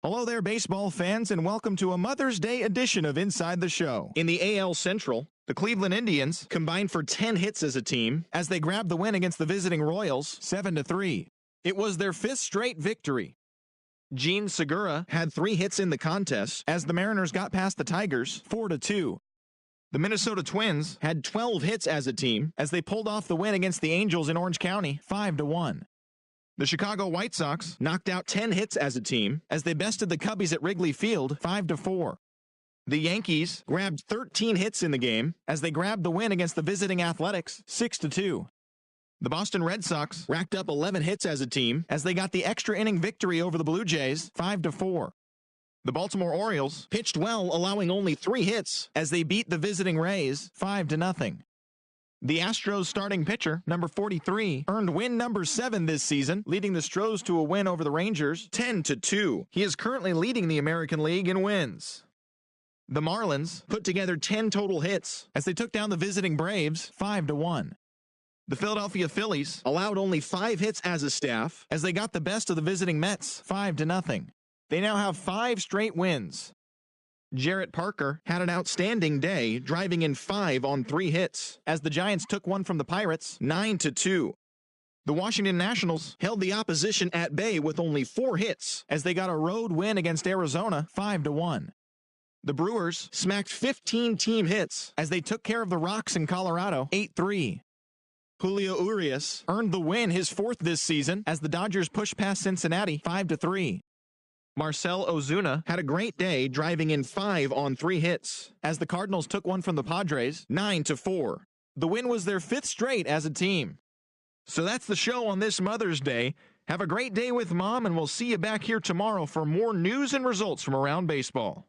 Hello there, baseball fans, and welcome to a Mother's Day edition of Inside the Show. In the AL Central, the Cleveland Indians combined for 10 hits as a team as they grabbed the win against the visiting Royals 7-3. It was their fifth straight victory. Gene Segura had 3 hits in the contest as the Mariners got past the Tigers 4-2. The Minnesota Twins had 12 hits as a team as they pulled off the win against the Angels in Orange County 5-1. The Chicago White Sox knocked out 10 hits as a team as they bested the Cubbies at Wrigley Field 5-4. The Yankees grabbed 13 hits in the game as they grabbed the win against the visiting Athletics 6-2. The Boston Red Sox racked up 11 hits as a team as they got the extra inning victory over the Blue Jays 5-4. The Baltimore Orioles pitched well, allowing only 3 hits as they beat the visiting Rays 5-0. The Astros starting pitcher, number 43, earned win number 7 this season, leading the Stros to a win over the Rangers 10-2. He is currently leading the American League in wins. The Marlins put together 10 total hits as they took down the visiting Braves 5-1. The Philadelphia Phillies allowed only 5 hits as a staff as they got the best of the visiting Mets 5-0. They now have 5 straight wins. Jarrett Parker had an outstanding day, driving in 5 on 3 hits, as the Giants took one from the Pirates 9-2. The Washington Nationals held the opposition at bay with only 4 hits, as they got a road win against Arizona 5-1. The Brewers smacked 15 team hits, as they took care of the Rocks in Colorado 8-3. Julio Urias earned the win, his 4th this season, as the Dodgers pushed past Cincinnati 5-3. Marcell Ozuna had a great day, driving in 5 on 3 hits, as the Cardinals took one from the Padres 9-4. The win was their 5th straight as a team. So that's the show on this Mother's Day. Have a great day with Mom, and we'll see you back here tomorrow for more news and results from around baseball.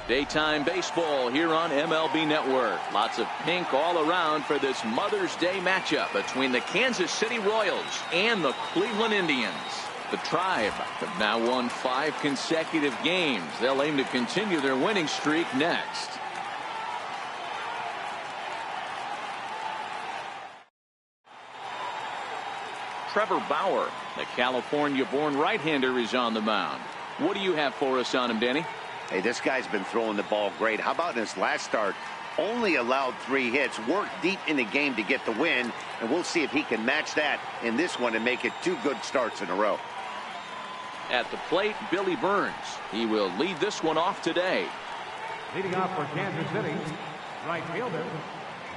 Daytime baseball here on MLB Network. Lots of pink all around for this Mother's Day matchup between the Kansas City Royals and the Cleveland Indians. The Tribe have now won 5 consecutive games. They'll aim to continue their winning streak next. Trevor Bauer, the California-born right-hander, is on the mound. What do you have for us on him, Danny? Hey, this guy's been throwing the ball great. How about in his last start? Only allowed 3 hits, worked deep in the game to get the win, and we'll see if he can match that in this one and make it 2 good starts in a row. At the plate, Billy Burns. He will lead this one off today. Leading off for Kansas City, right fielder,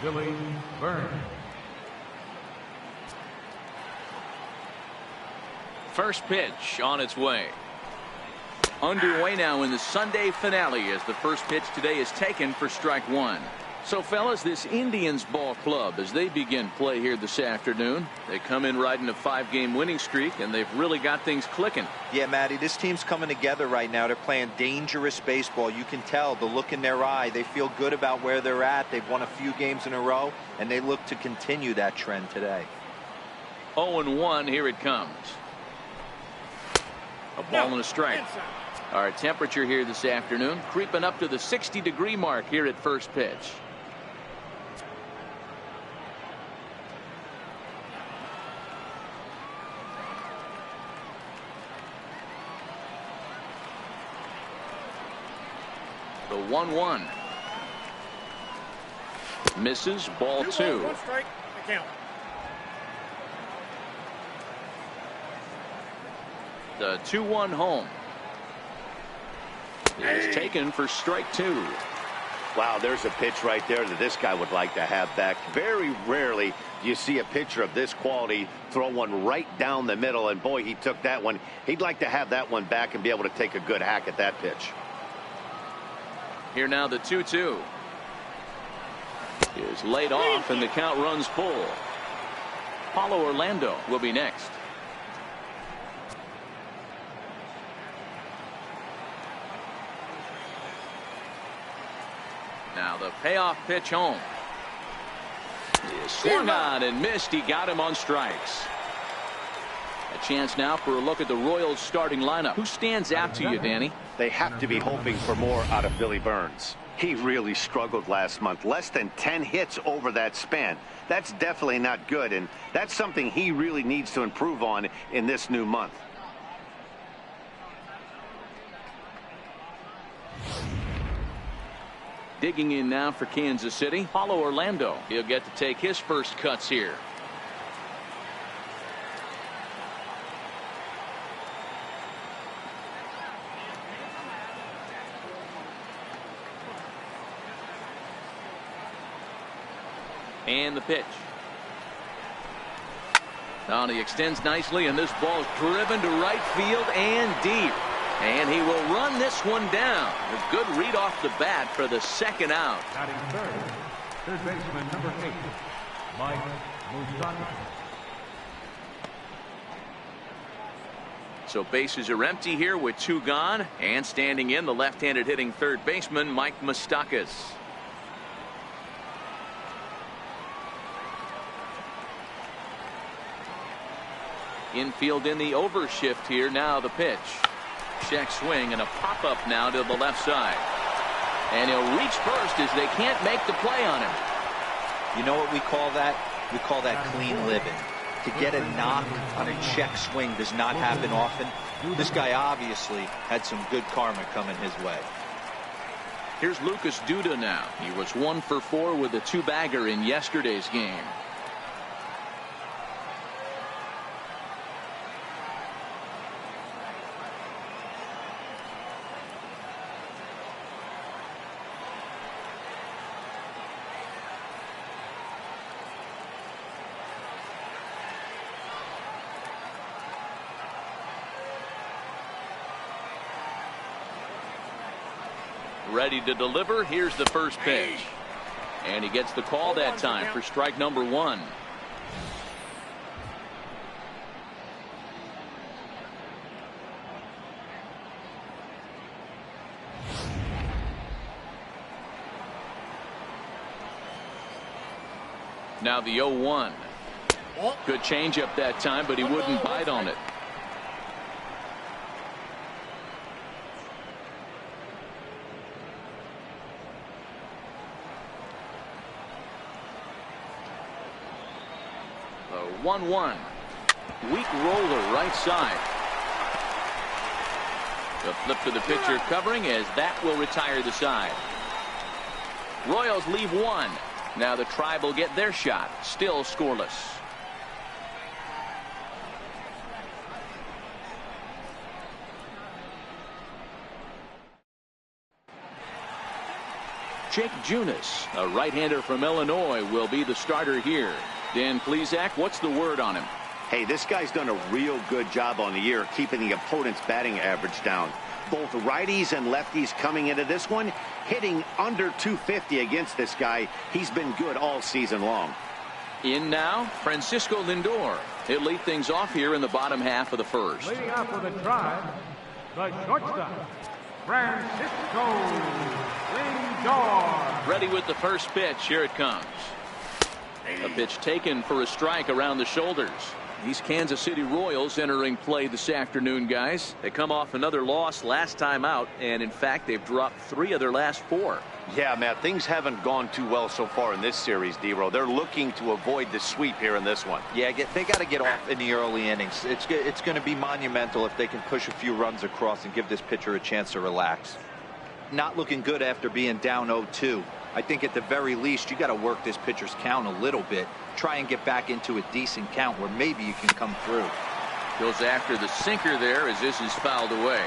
Billy Burns. First pitch on its way. Underway now in the Sunday finale as the first pitch today is taken for strike 1. So, fellas, this Indians ball club, as they begin play here this afternoon, they come in riding a 5-game winning streak, and they've really got things clicking. Yeah, Matty, this team's coming together right now. They're playing dangerous baseball. You can tell the look in their eye. They feel good about where they're at. They've won a few games in a row, and they look to continue that trend today. 0-1, here it comes. A ball and a strike. Our temperature here this afternoon creeping up to the 60-degree mark here at first pitch. The 1-1. Misses, ball 2. One strike, the count. The 2-1 home is taken for strike 2. Wow, there's a pitch right there that this guy would like to have back. Very rarely do you see a pitcher of this quality throw one right down the middle, and boy, he took that one. He'd like to have that one back and be able to take a good hack at that pitch. Here now the 2-2 is laid off, and the count runs full. Paulo Orlando will be next. Now the payoff pitch home. He is swung on and missed. He got him on strikes. A chance now for a look at the Royals starting lineup. Who stands out to you, Danny? They have to be hoping for more out of Billy Burns. He really struggled last month. Less than 10 hits over that span. That's definitely not good, and that's something he really needs to improve on in this new month. Digging in now for Kansas City, Paulo Orlando. He'll get to take his first cuts here. And the pitch. Now he extends nicely, and this ball's driven to right field and deep. And he will run this one down. A good read off the bat for the second out. Batting third baseman number 8, Mike Moustakas. So bases are empty here with 2 gone, and standing in the left-handed hitting third baseman Mike Moustakas. Infield in the overshift here. Now the pitch. Check swing and a pop-up now to the left side. And he'll reach first as they can't make the play on him. You know what we call that? We call that clean living. To get a knock on a check swing does not happen often. This guy obviously had some good karma coming his way. Here's Lucas Duda now. He was 1 for 4 with a 2-bagger in yesterday's game. Ready to deliver. Here's the first pitch. And he gets the call that time for strike number 1. Now the 0-1. Good changeup that time, but he wouldn't bite on it. The 1-1. Weak roller right side. The flip to the pitcher covering as that will retire the side. Royals leave one. Now the Tribe will get their shot. Still scoreless. Jake Junis, a right-hander from Illinois, will be the starter here. Dan Plesac, what's the word on him? Hey, this guy's done a real good job on the year keeping the opponent's batting average down. Both righties and lefties coming into this one, hitting under 250 against this guy. He's been good all season long. In now, Francisco Lindor. He'll lead things off here in the bottom half of the first. Leading off for the Tribe, the shortstop, Francisco Lindor. Ready with the first pitch. Here it comes. A pitch taken for a strike around the shoulders. These Kansas City Royals entering play this afternoon, guys. They come off another loss last time out, and in fact, they've dropped 3 of their last 4. Yeah, Matt, things haven't gone too well so far in this series, D-Row. They're looking to avoid the sweep here in this one. Yeah, they got to get off in the early innings. It's going to be monumental if they can push a few runs across and give this pitcher a chance to relax. Not looking good after being down 0-2. I think at the very least you got to work this pitcher's count a little bit. Try and get back into a decent count where maybe you can come through. Goes after the sinker there as this is fouled away.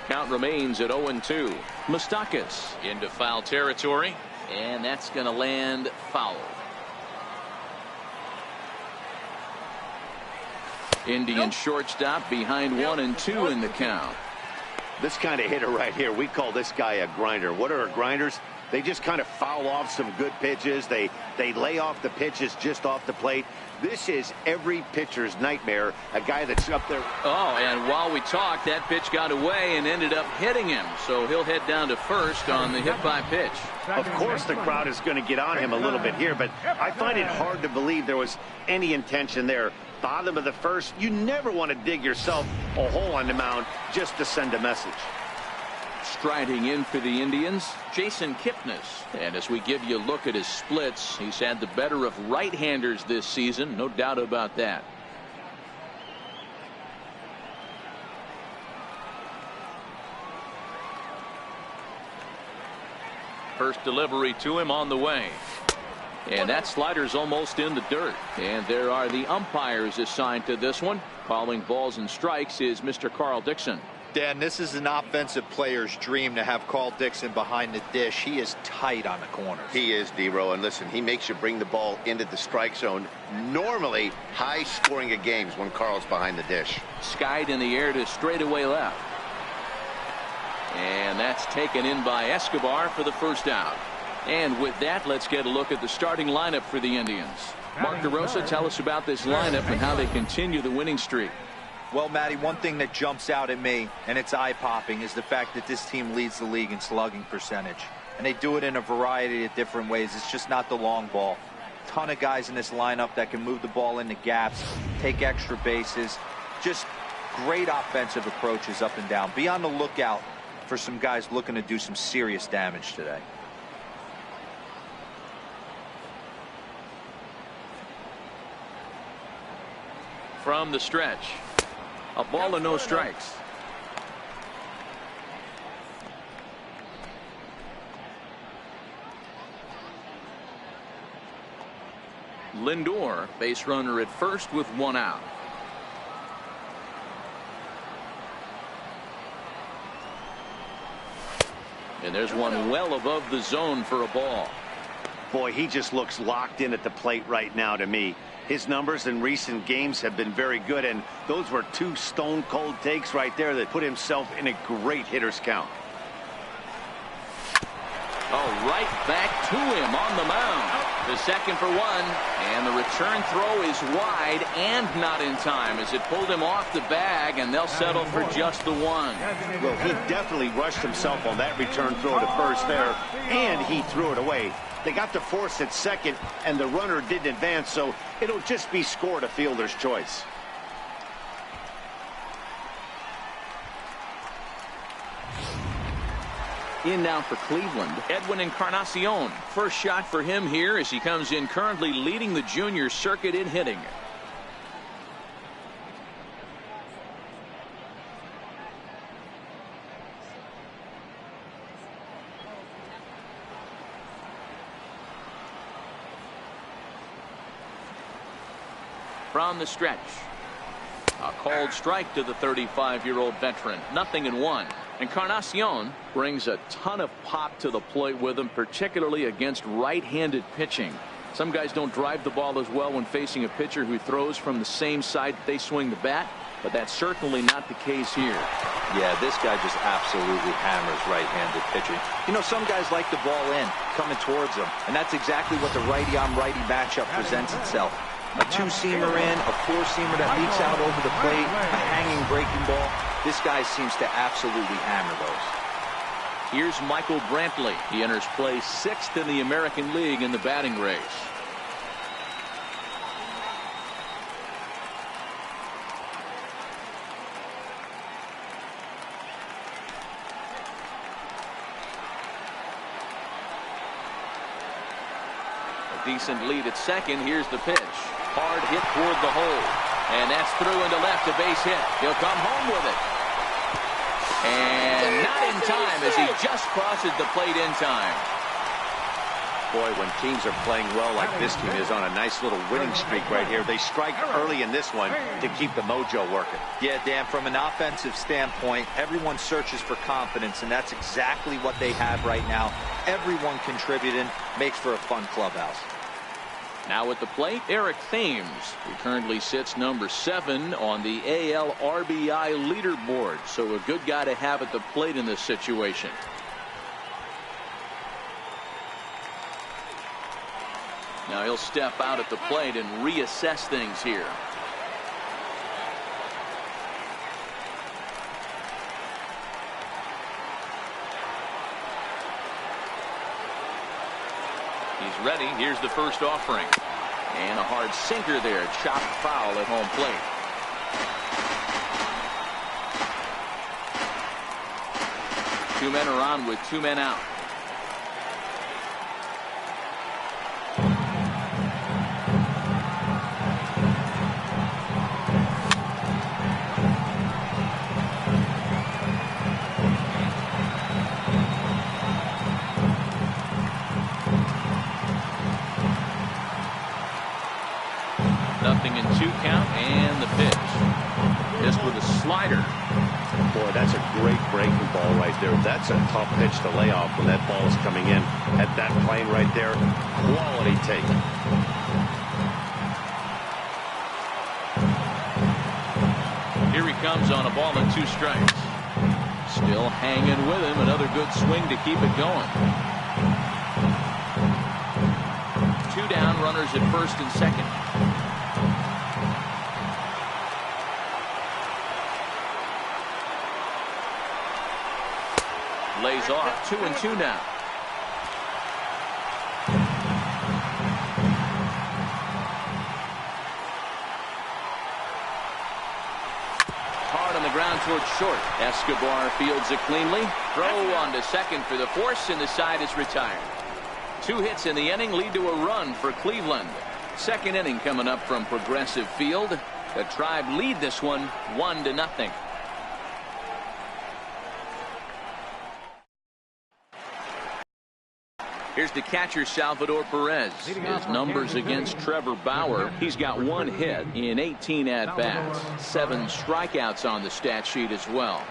Count remains at 0-2. Moustakas into foul territory, and that's going to land foul. Indian shortstop behind 1-2 in the count. This kind of hitter right here, we call this guy a grinder. What are grinders? They just kind of foul off some good pitches. They lay off the pitches just off the plate. This is every pitcher's nightmare, a guy that's up there. Oh, and while we talked, that pitch got away and ended up hitting him. So he'll head down to first on the hit by pitch. Of course the crowd is going to get on him a little bit here, but I find it hard to believe there was any intention there. Bottom of the first, you never want to dig yourself a hole on the mound just to send a message. Striding in for the Indians, Jason Kipnis. And as we give you a look at his splits, he's had the better of right-handers this season, no doubt about that. First delivery to him on the way. And that slider's almost in the dirt. And there are the umpires assigned to this one. Calling balls and strikes is Mr. Carl Dixon. Dan, this is an offensive player's dream to have Carl Dixon behind the dish. He is tight on the corners. He is, D-Row, and listen, he makes you bring the ball into the strike zone. Normally, high scoring of games when Carl's behind the dish. Skied in the air to straightaway left. And that's taken in by Escobar for the first out. And with that, let's get a look at the starting lineup for the Indians. Mark DeRosa, tell us about this lineup and how they continue the winning streak. Well, Matty, one thing that jumps out at me, and it's eye-popping, is the fact that this team leads the league in slugging percentage. And they do it in a variety of different ways. It's just not the long ball. Ton of guys in this lineup that can move the ball into gaps, take extra bases. Just great offensive approaches up and down. Be on the lookout for some guys looking to do some serious damage today. From the stretch, a ball and no strikes. Lindor, base runner at first with 1 out. And there's one well above the zone for a ball. Boy, he just looks locked in at the plate right now to me. His numbers in recent games have been very good, and those were 2 stone-cold takes right there that put himself in a great hitter's count. Oh, right back to him on the mound. The second for one, and the return throw is wide and not in time as it pulled him off the bag, and they'll settle for just the one. Well, he definitely rushed himself on that return throw to first there, and he threw it away. They got the force at second, and the runner didn't advance, so it'll just be scored a fielder's choice. In now for Cleveland, Edwin Encarnacion. First shot for him here as he comes in currently leading the junior circuit in hitting. From the stretch, a called strike to the 35-year-old veteran. 0-1. Encarnacion brings a ton of pop to the plate with him, particularly against right-handed pitching. Some guys don't drive the ball as well when facing a pitcher who throws from the same side that they swing the bat, but that's certainly not the case here. Yeah, this guy just absolutely hammers right-handed pitching. You know, some guys like the ball in, coming towards them, and that's exactly what the righty-on-righty matchup presents itself. A two-seamer in, a four-seamer that leaks out over the plate, a hanging breaking ball. This guy seems to absolutely hammer those. Here's Michael Brantley. He enters play 6th in the American League in the batting race. A decent lead at second. Here's the pitch. Hard hit toward the hole. And that's through into left, a base hit. He'll come home with it. And not in time as he just crosses the plate in time. Boy, when teams are playing well like this team is on a nice little winning streak right here, they strike early in this one to keep the mojo working. Yeah, Dan, from an offensive standpoint, everyone searches for confidence, and that's exactly what they have right now. Everyone contributing makes for a fun clubhouse. Now at the plate, Eric Thames, who currently sits number 7 on the AL RBI leaderboard. So a good guy to have at the plate in this situation. Now he'll step out at the plate and reassess things here. He's ready. Here's the first offering. And a hard sinker there. Chopped foul at home plate. Two men are on with 2 men out. Nothing in 2 count, and the pitch. Missed with a slider. Boy, that's a great breaking ball right there. That's a tough pitch to lay off when that ball is coming in at that plane right there. Quality take. Here he comes on a ball and 2 strikes. Still hanging with him. Another good swing to keep it going. 2 down, runners at first and second. Lays off. 2-2 now. Hard on the ground towards short. Escobar fields it cleanly. Throw on to second for the force, and the side is retired. 2 hits in the inning lead to a run for Cleveland. Second inning coming up from Progressive Field. The Tribe lead this one 1-0. Here's the catcher, Salvador Perez. His numbers against Trevor Bauer. He's got 1 hit in 18 at-bats. 7 strikeouts on the stat sheet as well.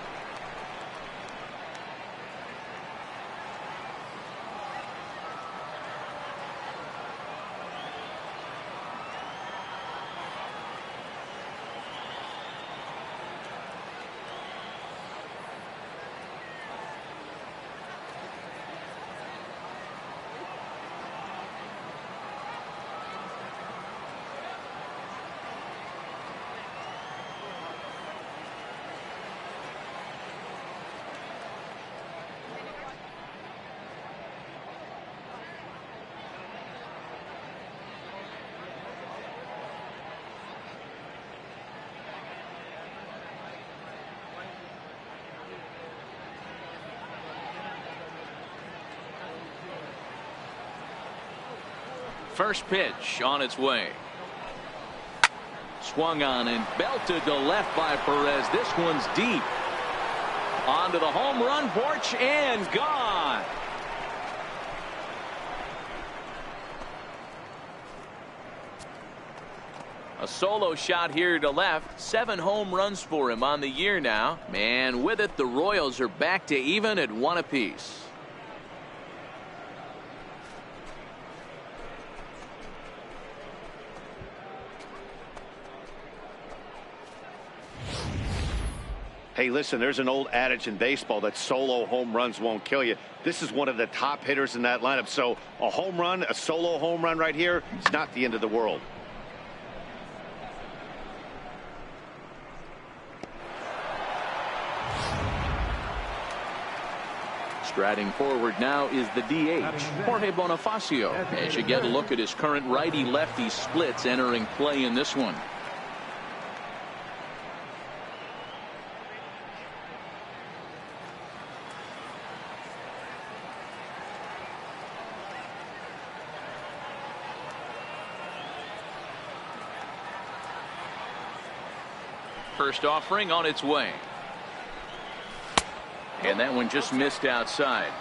First pitch on its way. Swung on and belted to left by Perez. This one's deep. Onto the home run porch and gone. A solo shot here to left. 7 home runs for him on the year now. And with it, the Royals are back to even at 1 apiece. Hey, listen, there's an old adage in baseball that solo home runs won't kill you. This is one of the top hitters in that lineup. So a home run, a solo home run right here, it's not the end of the world. Striding forward now is the DH, Jorge Bonifacio, as you get a look at his current righty-lefty splits entering play in this one. First offering on its way. And that one just missed outside.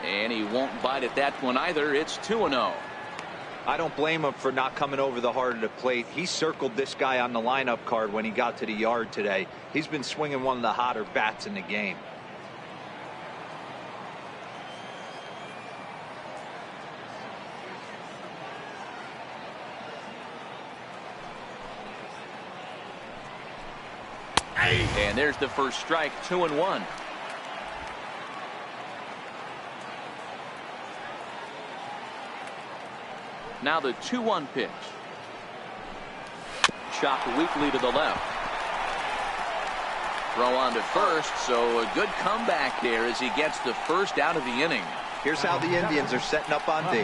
And he won't bite at that one either. It's 2-0. I don't blame him for not coming over the heart of the plate. He circled this guy on the lineup card when he got to the yard today. He's been swinging one of the hotter bats in the game. And there's the first strike, 2-1. Now the 2-1 pitch. Chopped weakly to the left. Throw on to first, so a good comeback there as he gets the first out of the inning. Here's how the Indians are setting up on D.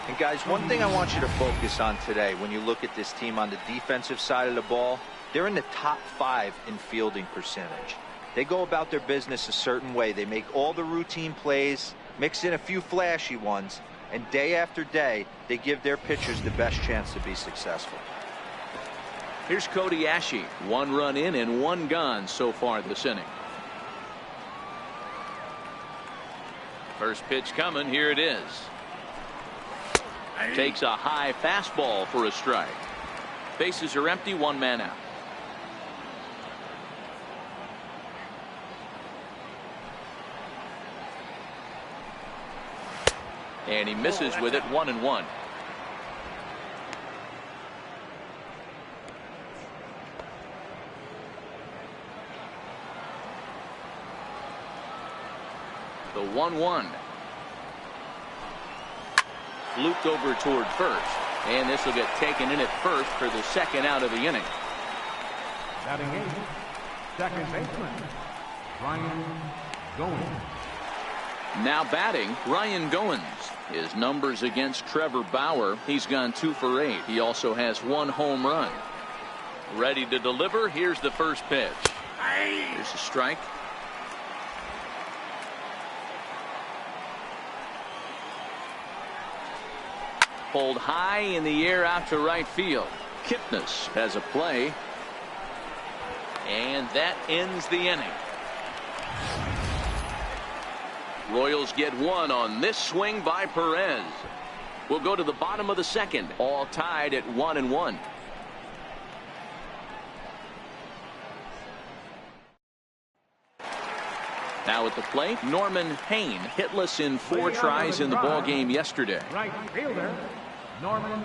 And guys, one thing I want you to focus on today when you look at this team on the defensive side of the ball, they're in the top 5 in fielding percentage. They go about their business a certain way. They make all the routine plays, mix in a few flashy ones, and day after day, they give their pitchers the best chance to be successful. Here's Cody Ashe. 1 run in and 1 gone so far this inning. First pitch coming. Here it is. Takes a high fastball for a strike. Bases are empty. 1 man out. And he misses with it. 1-1. The 1-1. Looped over toward first. And this will get taken in at first for the second out of the inning. Batting 8, second baseman, Ryan Goins. Now batting, Ryan Goins. His numbers against Trevor Bauer, he's gone 2 for 8. He also has 1 home run. Ready to deliver. Here's the first pitch. Here's a strike. Pulled high in the air out to right field. Kipnis has a play. And that ends the inning. Royals get 1 on this swing by Perez. We'll go to the bottom of the second. All tied at 1-1. Now at the plate, Norman Payne, hitless in 4 tries in the ball game yesterday. Right fielder, Norman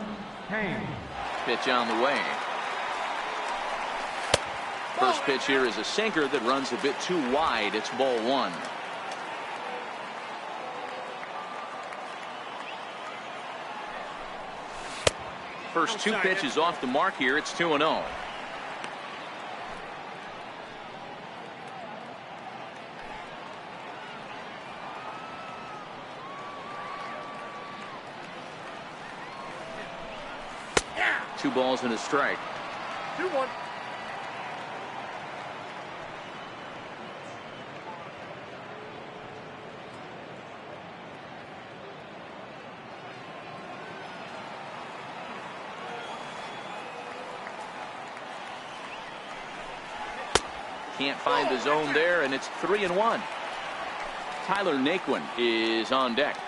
Payne. Pitch on the way. First pitch here is a sinker that runs a bit too wide. It's ball 1. First 2 pitches off the mark here. It's 2-0. Two balls and a strike. 2-1. Can't find the zone there, and it's 3-1. Tyler Naquin is on deck.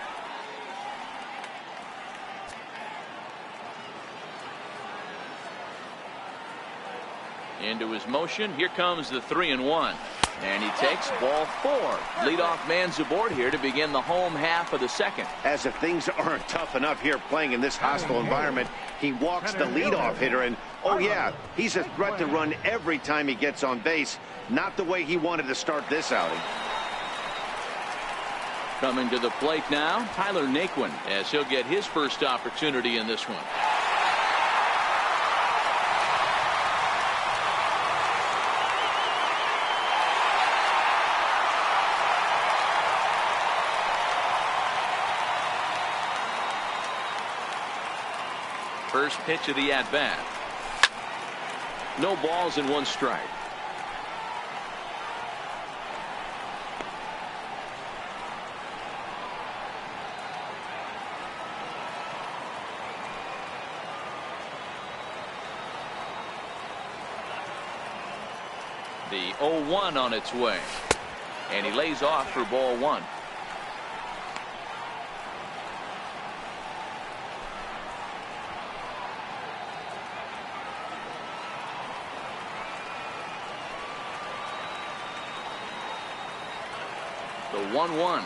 Into his motion. Here comes the 3-1. And he takes ball 4. Leadoff man's aboard here to begin the home half of the second. As if things aren't tough enough here playing in this hostile environment, he walks the leadoff hitter, and oh yeah, he's a threat to run every time he gets on base. Not the way he wanted to start this outing. Coming to the plate now, Tyler Naquin, as he'll get his first opportunity in this one. First pitch of the at-bat. No balls and 1 strike. The 0-1 on its way. And he lays off for ball 1. The 1-1.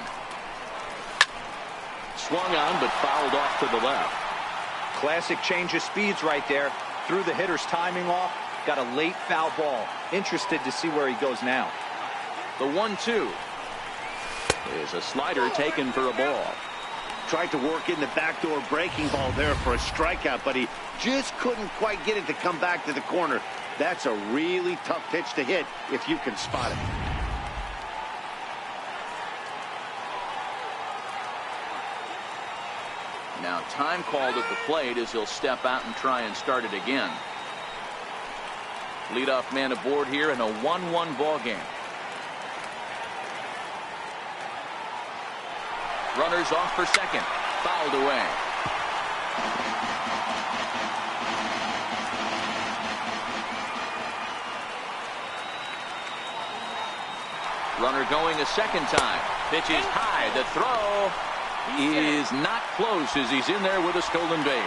Swung on but fouled off to the left. Classic change of speeds right there. Threw the hitter's timing off. Got a late foul ball. Interested to see where he goes now. The 1-2 is a slider taken for a ball. Tried to work in the backdoor breaking ball there for a strikeout, but he just couldn't quite get it to come back to the corner. That's a really tough pitch to hit if you can spot it. Now time called at the plate as he'll step out and try and start it again. Leadoff man aboard here in a 1-1 ball game. Runners off for second. Fouled away. Runner going a second time. Pitch is high. The throw is not close as he's in there with a stolen base.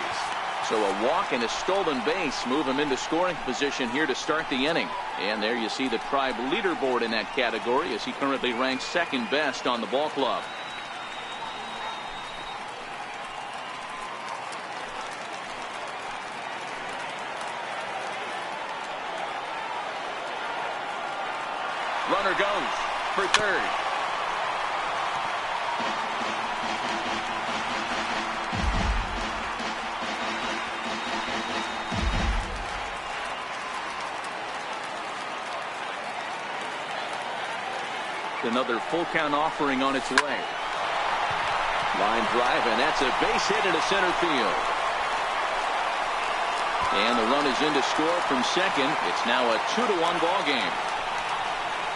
So a walk and a stolen base move him into scoring position here to start the inning. And there you see the Tribe leaderboard in that category as he currently ranks second best on the ball club. Runner goes for third. Another full count offering on its way. Line drive, and that's a base hit into center field. And the run is in to score from second. It's now a 2-1 ball game.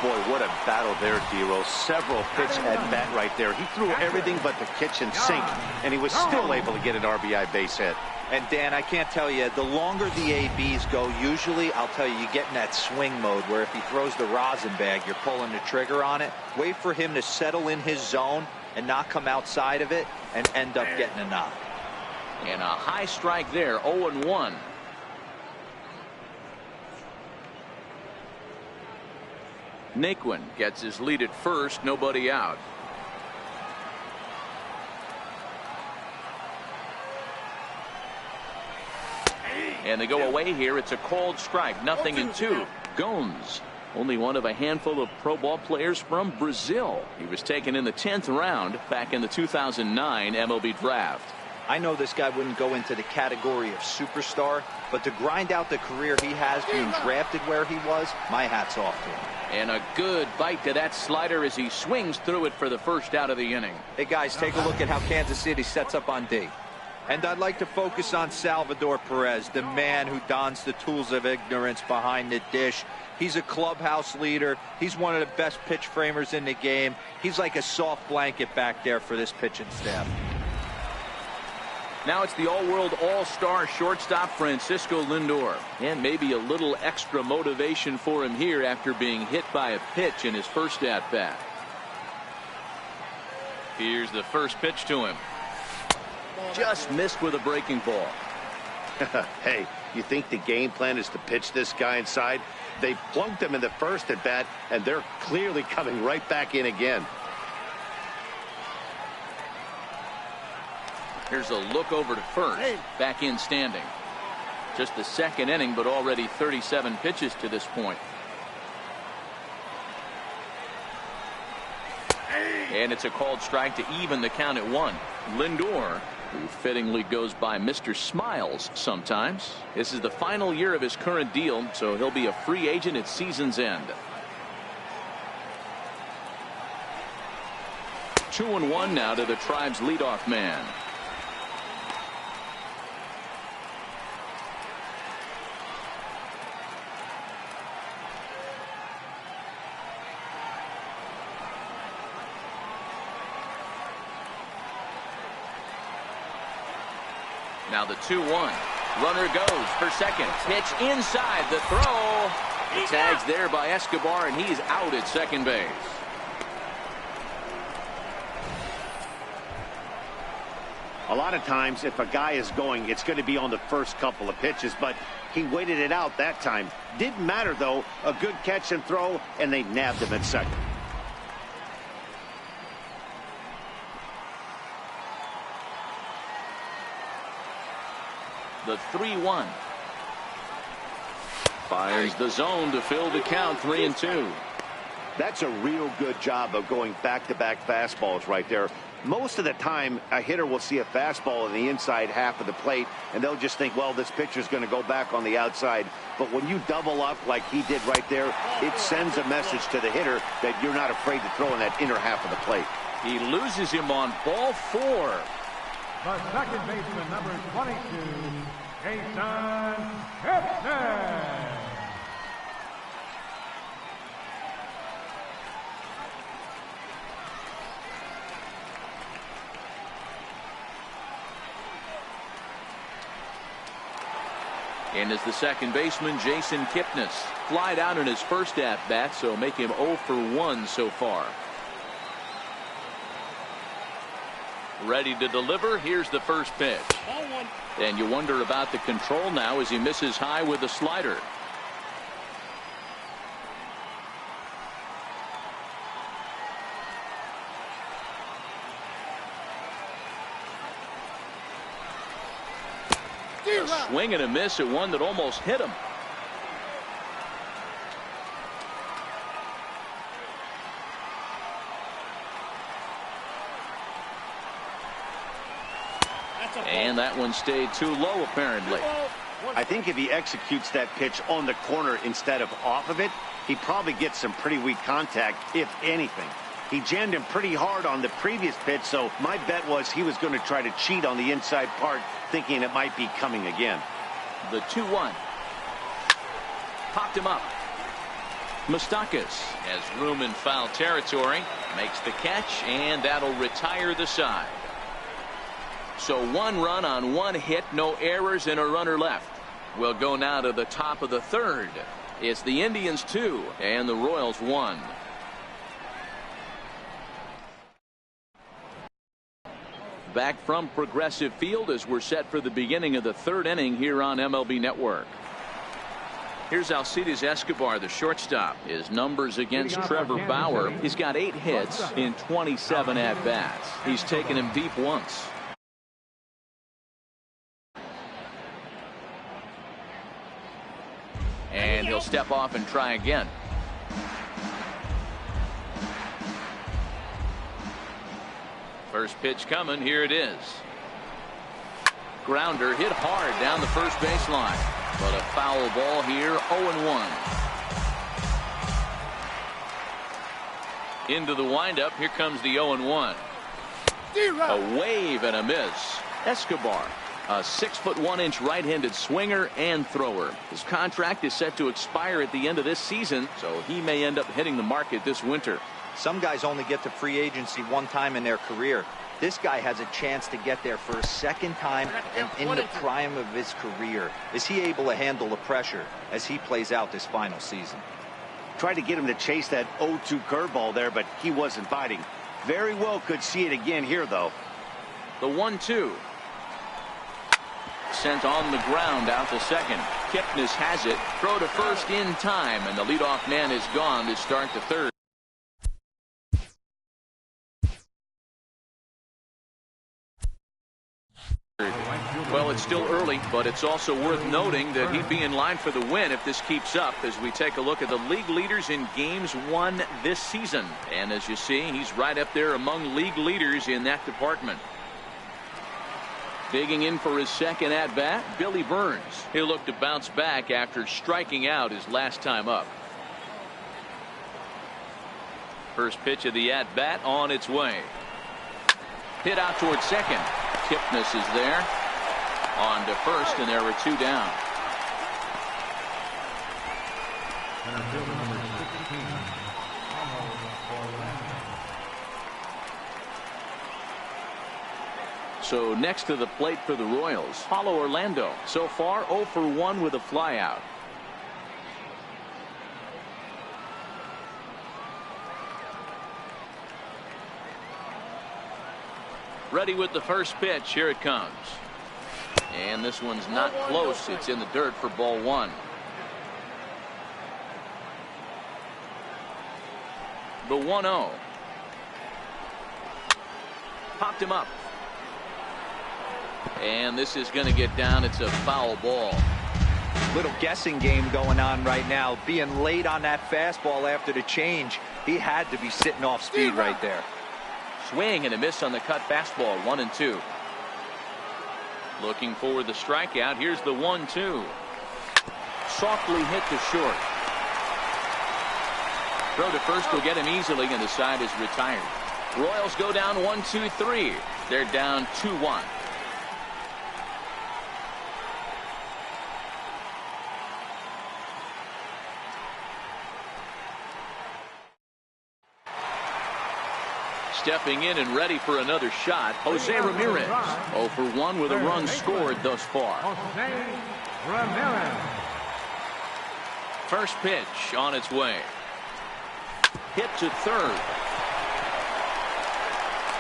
Boy, what a battle there, D-Roll. Several pitch at bat right there. He threw everything but the kitchen sink, and he was still able to get an RBI base hit. And Dan, I can't tell you, the longer the ABs go, usually, I'll tell you, you get in that swing mode where if he throws the rosin bag, you're pulling the trigger on it. Wait for him to settle in his zone and not come outside of it and end up getting a knock. And a high strike there, 0-1. Naquin gets his lead at first, nobody out. And they go away here. It's a cold strike. 0-2. Gomes, only one of a handful of pro ball players from Brazil. He was taken in the 10th round back in the 2009 MLB draft. I know this guy wouldn't go into the category of superstar, but to grind out the career he has being drafted where he was, my hat's off to him. And a good bite to that slider as he swings through it for the first out of the inning. Hey guys, take a look at how Kansas City sets up on D. And I'd like to focus on Salvador Perez, the man who dons the tools of ignorance behind the dish. He's a clubhouse leader. He's one of the best pitch framers in the game. He's like a soft blanket back there for this pitching staff. Now it's the all-world all-star shortstop Francisco Lindor. And maybe a little extra motivation for him here after being hit by a pitch in his first at-bat. Here's the first pitch to him. Just missed with a breaking ball. Hey, you think the game plan is to pitch this guy inside? They plunked him in the first at bat, and they're clearly coming right back in again. Here's a look over to first. Back in standing. Just the second inning, but already 37 pitches to this point. And it's a called strike to even the count at 1. Lindor, who fittingly goes by Mr. Smiles sometimes. This is the final year of his current deal, so he'll be a free agent at season's end. 2-1 now to the Tribe's leadoff man. Now the 2-1. Runner goes for second. Pitch inside. The throw. Tags there by Escobar, and he's out at second base. A lot of times, if a guy is going, it's going to be on the first couple of pitches, but he waited it out that time. Didn't matter, though. A good catch and throw, and they nabbed him at second. The 3-1. Fires the zone to fill the count. 3-2. That's a real good job of going back-to-back fastballs right there. Most of the time, a hitter will see a fastball in the inside half of the plate, and they'll just think, well, this pitcher's going to go back on the outside. But when you double up like he did right there, it sends a message to the hitter that you're not afraid to throw in that inner half of the plate. He loses him on ball 4. The second baseman, number 22, Jason Kipnis. And as the second baseman, Jason Kipnis, flied out in his first at-bat, so make him 0 for 1 so far. Ready to deliver. Here's the first pitch. And you wonder about the control now as he misses high with the slider. A swing and a miss at one that almost hit him. And that one stayed too low, apparently. I think if he executes that pitch on the corner instead of off of it, he probably gets some pretty weak contact, if anything. He jammed him pretty hard on the previous pitch, so my bet was he was going to try to cheat on the inside part, thinking it might be coming again. The 2-1. Popped him up. Moustakas has room in foul territory, makes the catch, and that'll retire the side. So 1 run on 1 hit, no errors, and a runner left. We'll go now to the top of the third. It's the Indians 2 and the Royals 1. Back from Progressive Field as we're set for the beginning of the third inning here on MLB Network. Here's Alcides Escobar, the shortstop. His numbers against Trevor Bauer. He's got 8 hits in 27 at-bats. He's taken him deep once. And he'll step off and try again. First pitch coming. Here it is. Grounder hit hard down the first baseline. But a foul ball here. 0-1. Into the windup. Here comes the 0-1. A wave and a miss. Escobar, a 6'1" right-handed swinger and thrower. His contract is set to expire at the end of this season, so he may end up hitting the market this winter. Some guys only get to free agency one time in their career. This guy has a chance to get there for a second time and in the prime of his career. Is he able to handle the pressure as he plays out this final season? Tried to get him to chase that 0-2 curveball there, but he wasn't biting. Very well could see it again here, though. The 1-2. Sent on the ground out to second. Kipnis has it. Throw to first in time, and the leadoff man is gone to start the third. Well, it's still early, but it's also worth noting that he'd be in line for the win if this keeps up as we take a look at the league leaders in games won this season. And as you see, he's right up there among league leaders in that department. Digging in for his second at-bat, Billy Burns. He'll look to bounce back after striking out his last time up. First pitch of the at-bat on its way. Hit out towards second. Kipnis is there. On to first, and there were two down. So next to the plate for the Royals, Paulo Orlando. So far 0 for 1 with a flyout. Ready with the first pitch. Here it comes. And this one's not close. It's in the dirt for ball one. The 1-0. Popped him up. And this is going to get down. It's a foul ball. Little guessing game going on right now. Being late on that fastball after the change. He had to be sitting off speed right there. Swing and a miss on the cut fastball. 1-2. Looking for the strikeout. Here's the 1-2. Softly hit to short. Throw to first will get him easily, and the side is retired. Royals go down 1-2-3. They're down 2-1. Stepping in and ready for another shot, Jose Ramirez. 0 for 1 with a run scored thus far. Jose Ramirez. First pitch on its way. Hit to third.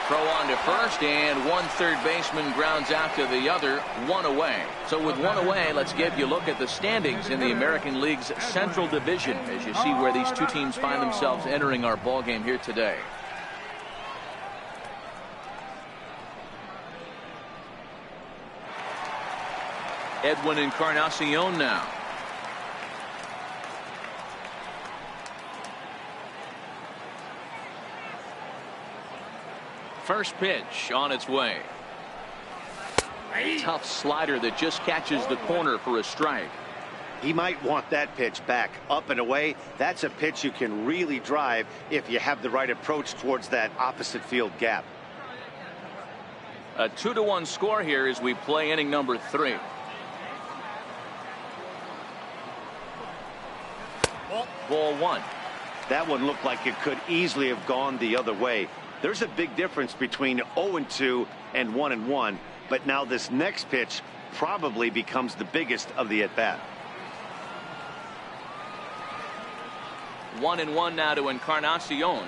Throw on to first, and one third baseman grounds out to the other. One away. So with one away, let's give you a look at the standings in the American League's Central Division as you see where these two teams find themselves entering our ball game here today. Edwin Encarnacion now. First pitch on its way. Tough slider that just catches the corner for a strike. He might want that pitch back. Up and away, that's a pitch you can really drive if you have the right approach towards that opposite field gap. A 2-1 score here as we play inning number 3. Ball one. That one looked like it could easily have gone the other way. There's a big difference between 0-2 and 1-1, but now this next pitch probably becomes the biggest of the at-bat. 1-1 now to Encarnacion.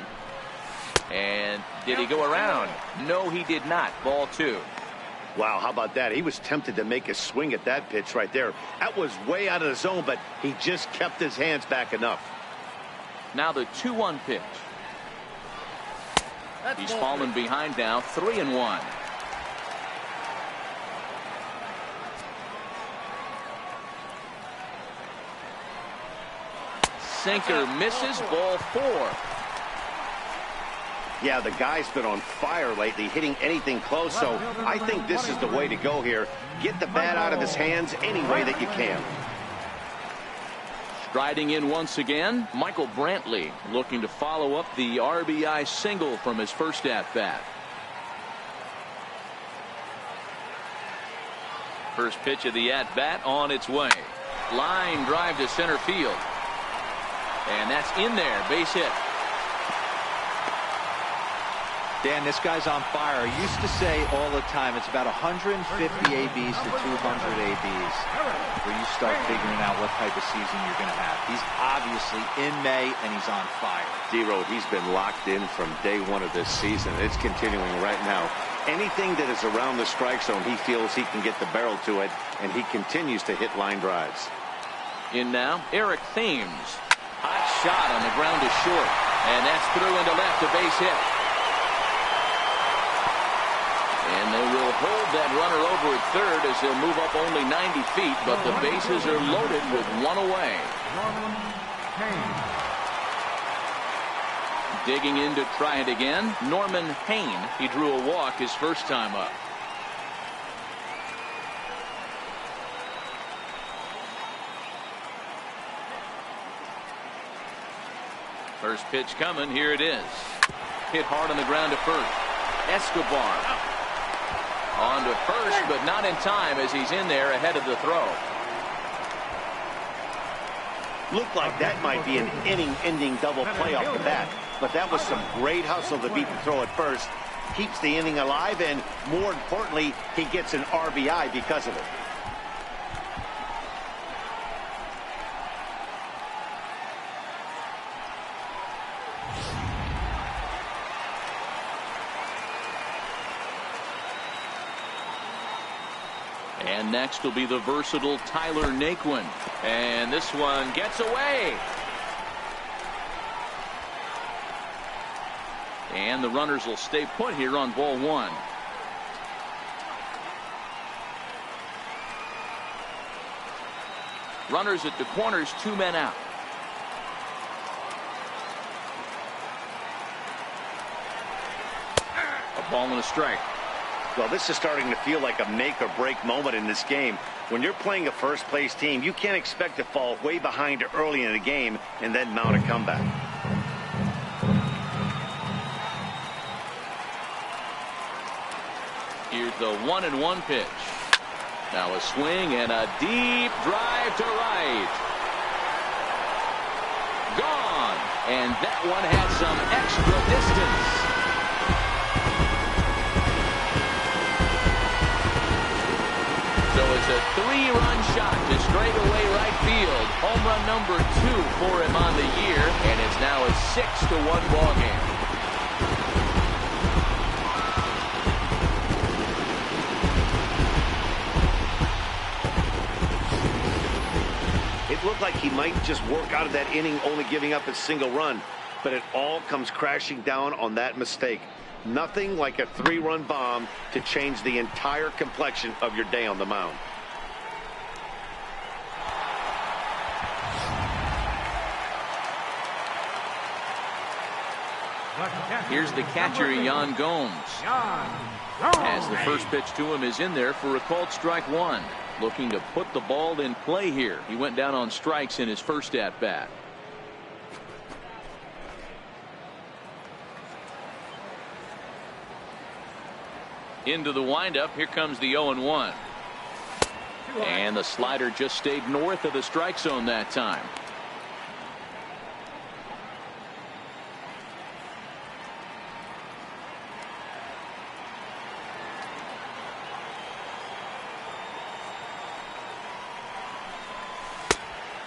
And did he go around? No, he did not. Ball 2. Wow, how about that? He was tempted to make a swing at that pitch right there. That was way out of the zone, but he just kept his hands back enough. Now the 2-1 pitch. He's fallen behind now. 3-1. Sinker misses. Ball 4. Yeah, the guy's been on fire lately, hitting anything close, so I think this is the way to go here. Get the bat out of his hands any way that you can. Striding in once again, Michael Brantley looking to follow up the RBI single from his first at-bat. First pitch of the at-bat on its way. Line drive to center field. And that's in there. Base hit. Dan, this guy's on fire. I used to say all the time, it's about 150 ABs to 200 ABs where you start figuring out what type of season you're going to have. He's obviously in May, and he's on fire. D-Road, he's been locked in from day one of this season. It's continuing right now. Anything that is around the strike zone, he feels he can get the barrel to it, and he continues to hit line drives. In now, Eric Thames. Hot shot on the ground is short, and that's through into left, a base hit. And they will hold that runner over at third as they'll move up only 90 feet, but the bases are loaded with one away. Norman Cain. Digging in to try it again, Norman Hain. He drew a walk his first time up. First pitch coming. Here it is. Hit hard on the ground to first. Escobar on to first, but not in time as he's in there ahead of the throw. Looked like that might be an inning-ending double play off the bat, but that was some great hustle to beat the throw at first. Keeps the inning alive, and more importantly, he gets an RBI because of it. And next will be the versatile Tyler Naquin. And this one gets away. And the runners will stay put here on ball one. Runners at the corners, 2 men out. A ball and a strike. Well, this is starting to feel like a make-or-break moment in this game. When you're playing a first-place team, you can't expect to fall way behind early in the game and then mount a comeback. Here's the 1-1 pitch. Now a swing and a deep drive to right. Gone. And that one had some extra distance. So it's a 3-run shot to straightaway right field. Home run number 2 for him on the year, and it's now a 6-1 ball game. It looked like he might just work out of that inning, only giving up a single run, but it all comes crashing down on that mistake. Nothing like a 3-run bomb to change the entire complexion of your day on the mound. Here's the catcher, Yan Gomes. As the first pitch to him is in there for a called strike one. Looking to put the ball in play here. He went down on strikes in his first at-bat. Into the windup. Here comes the 0-1. And the slider just stayed north of the strike zone that time.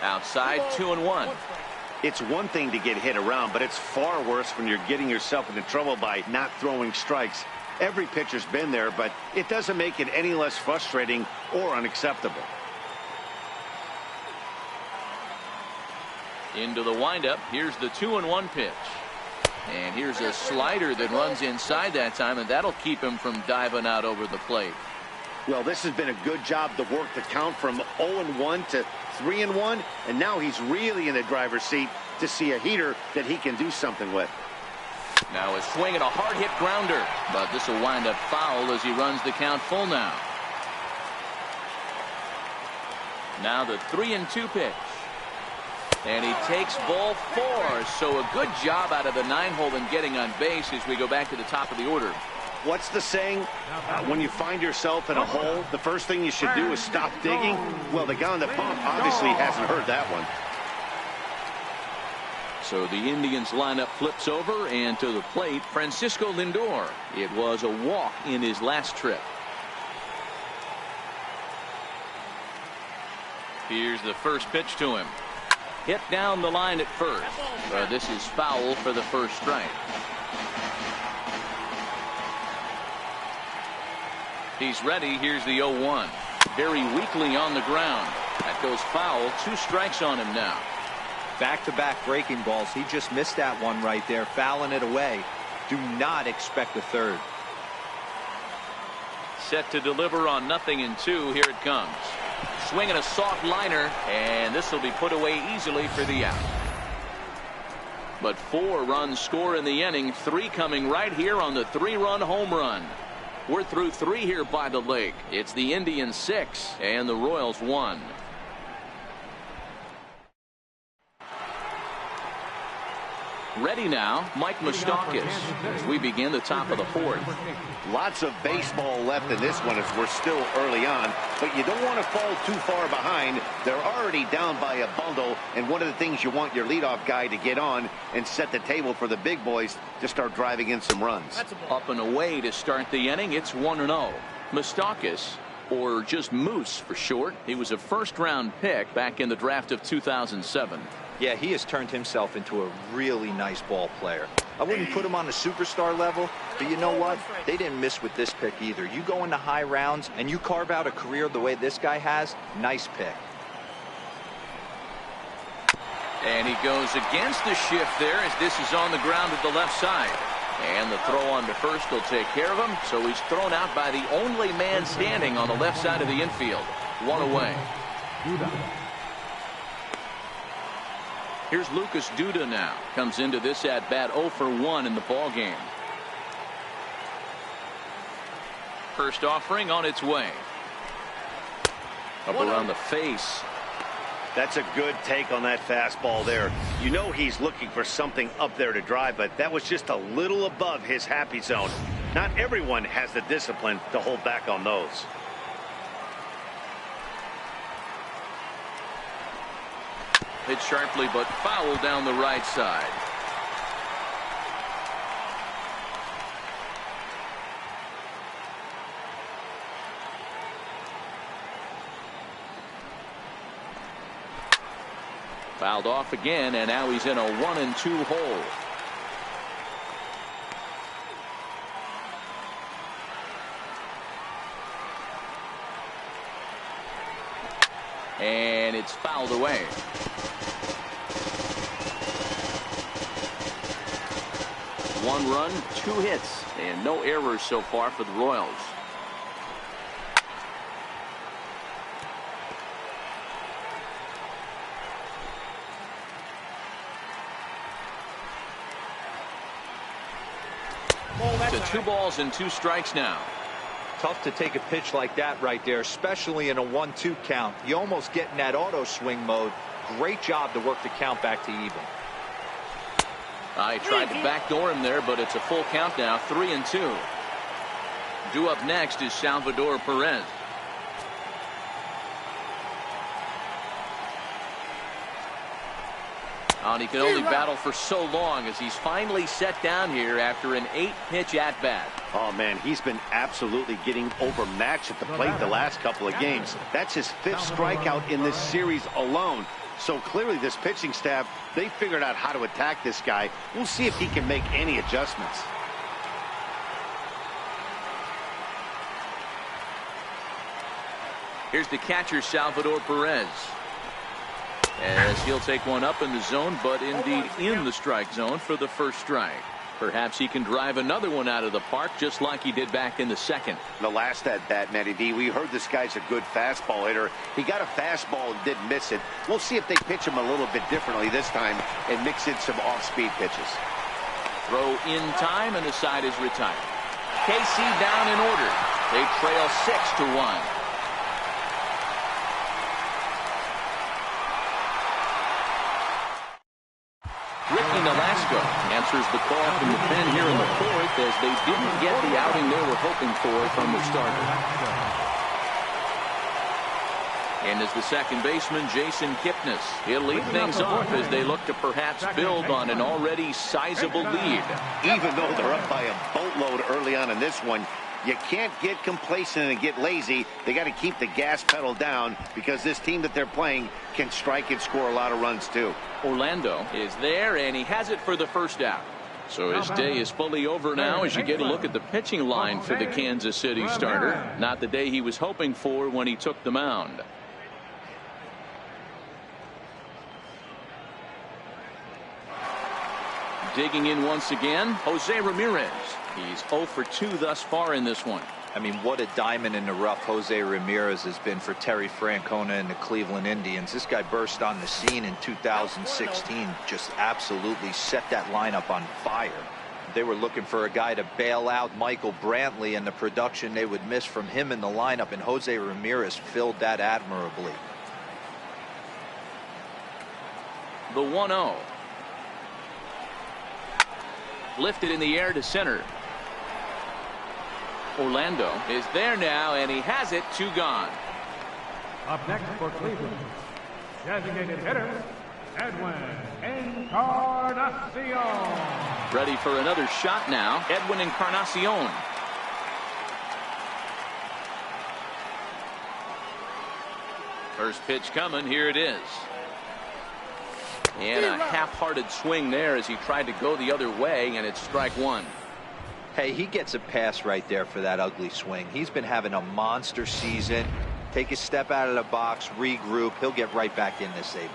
Outside, 2-1. It's one thing to get hit around, but it's far worse when you're getting yourself into trouble by not throwing strikes. Every pitcher's been there, but it doesn't make it any less frustrating or unacceptable. Into the windup. Here's the 2-1 pitch. And here's a slider that runs inside that time, and that'll keep him from diving out over the plate. Well, this has been a good job to work the count from 0-1 to 3-1, and now he's really in the driver's seat to see a heater that he can do something with. Now a swing and a hard hit grounder, but this will wind up foul as he runs the count full now. Now the 3-2 pitch. And he takes ball 4. So a good job out of the 9-hole in getting on base as we go back to the top of the order. What's the saying? When you find yourself in a hole, the first thing you should do is stop digging. Well, the guy on the bump obviously hasn't heard that one. So the Indians lineup flips over, and to the plate, Francisco Lindor. It was a walk in his last trip. Here's the first pitch to him. Hit down the line at first. This is foul for the first strike. He's ready. Here's the 0-1. Very weakly on the ground. That goes foul. 2 strikes on him now. Back-to-back breaking balls. He just missed that one right there, fouling it away. Do not expect a third. Set to deliver on 0-2. Here it comes. Swinging a soft liner, and this will be put away easily for the out. But 4 runs score in the inning, 3 coming right here on the 3-run home run. We're through 3 here by the lake. It's the Indians 6 and the Royals 1. Ready now, Mike Moustakas, as we begin the top of the 4th. Lots of baseball left in this one as we're still early on, but you don't want to fall too far behind. They're already down by a bundle, and one of the things you want your leadoff guy to get on and set the table for the big boys to start driving in some runs. Up and away to start the inning. It's 1-0. Moustakas, or just Moose for short, he was a first-round pick back in the draft of 2007. Yeah, he has turned himself into a really nice ball player. I wouldn't put him on the superstar level, but you know what? They didn't miss with this pick either. You go into high rounds and you carve out a career the way this guy has. Nice pick. And he goes against the shift there as this is on the ground at the left side. And the throw on to first will take care of him. So he's thrown out by the only man standing on the left side of the infield. 1 away. Here's Lucas Duda now. Comes into this at bat 0 for 1 in the ball game. First offering on its way. Up around the face. That's a good take on that fastball there. You know he's looking for something up there to drive, but that was just a little above his happy zone. Not everyone has the discipline to hold back on those. Hit sharply but foul down the right side. Fouled off again, and now he's in a 1-2 hole. And it's fouled away. One run, 2 hits, and no errors so far for the Royals. To 2 balls and 2 strikes now. Tough to take a pitch like that right there, especially in a 1-2 count. You almost get in that auto swing mode. Great job to work the count back to even. I tried to backdoor him there, but it's a full count now, 3-2. Due up next is Salvador Perez. And he can only battle for so long as he's finally set down here after an 8-pitch at-bat. Oh, man, he's been absolutely getting overmatched at the plate the last couple of games. That's his 5th strikeout in this series alone. So clearly this pitching staff, they figured out how to attack this guy. We'll see if he can make any adjustments. Here's the catcher, Salvador Perez. As he'll take one up in the zone, but indeed in the strike zone for the first strike. Perhaps he can drive another one out of the park just like he did back in the second. The last at bat, Matty D, we heard this guy's a good fastball hitter. He got a fastball and didn't miss it. We'll see if they pitch him a little bit differently this time and mix in some off-speed pitches. Throw in time, and the side is retired. KC down in order. They trail 6-1. Ricky Nolasco answers the call from the pen here in the 4th as they didn't get the outing they were hoping for from the starter. And as the second baseman, Jason Kipnis. He'll lead things off as they look to perhaps build on an already sizable lead. Even though they're up by a boatload early on in this one, you can't get complacent and get lazy. They got to keep the gas pedal down because this team that they're playing can strike and score a lot of runs too. Orlando is there, and he has it for the first out. So his day is fully over now as you get a look at the pitching line for the Kansas City starter. Not the day he was hoping for when he took the mound. Digging in once again, Jose Ramirez. He's 0 for 2 thus far in this one. I mean, what a diamond in the rough Jose Ramirez has been for Terry Francona and the Cleveland Indians. This guy burst on the scene in 2016, just absolutely set that lineup on fire. They were looking for a guy to bail out Michael Brantley and the production they would miss from him in the lineup, and Jose Ramirez filled that admirably. The 1-0. Lifted in the air to center. Orlando is there now, and he has it. 2 gone. Up next for Cleveland, designated hitter, Edwin Encarnacion. Ready for another shot now, Edwin Encarnacion. First pitch coming, here it is. And a half-hearted swing there as he tried to go the other way, and it's strike 1. Hey, he gets a pass right there for that ugly swing. He's been having a monster season. Take a step out of the box, regroup. He'll get right back in this AB.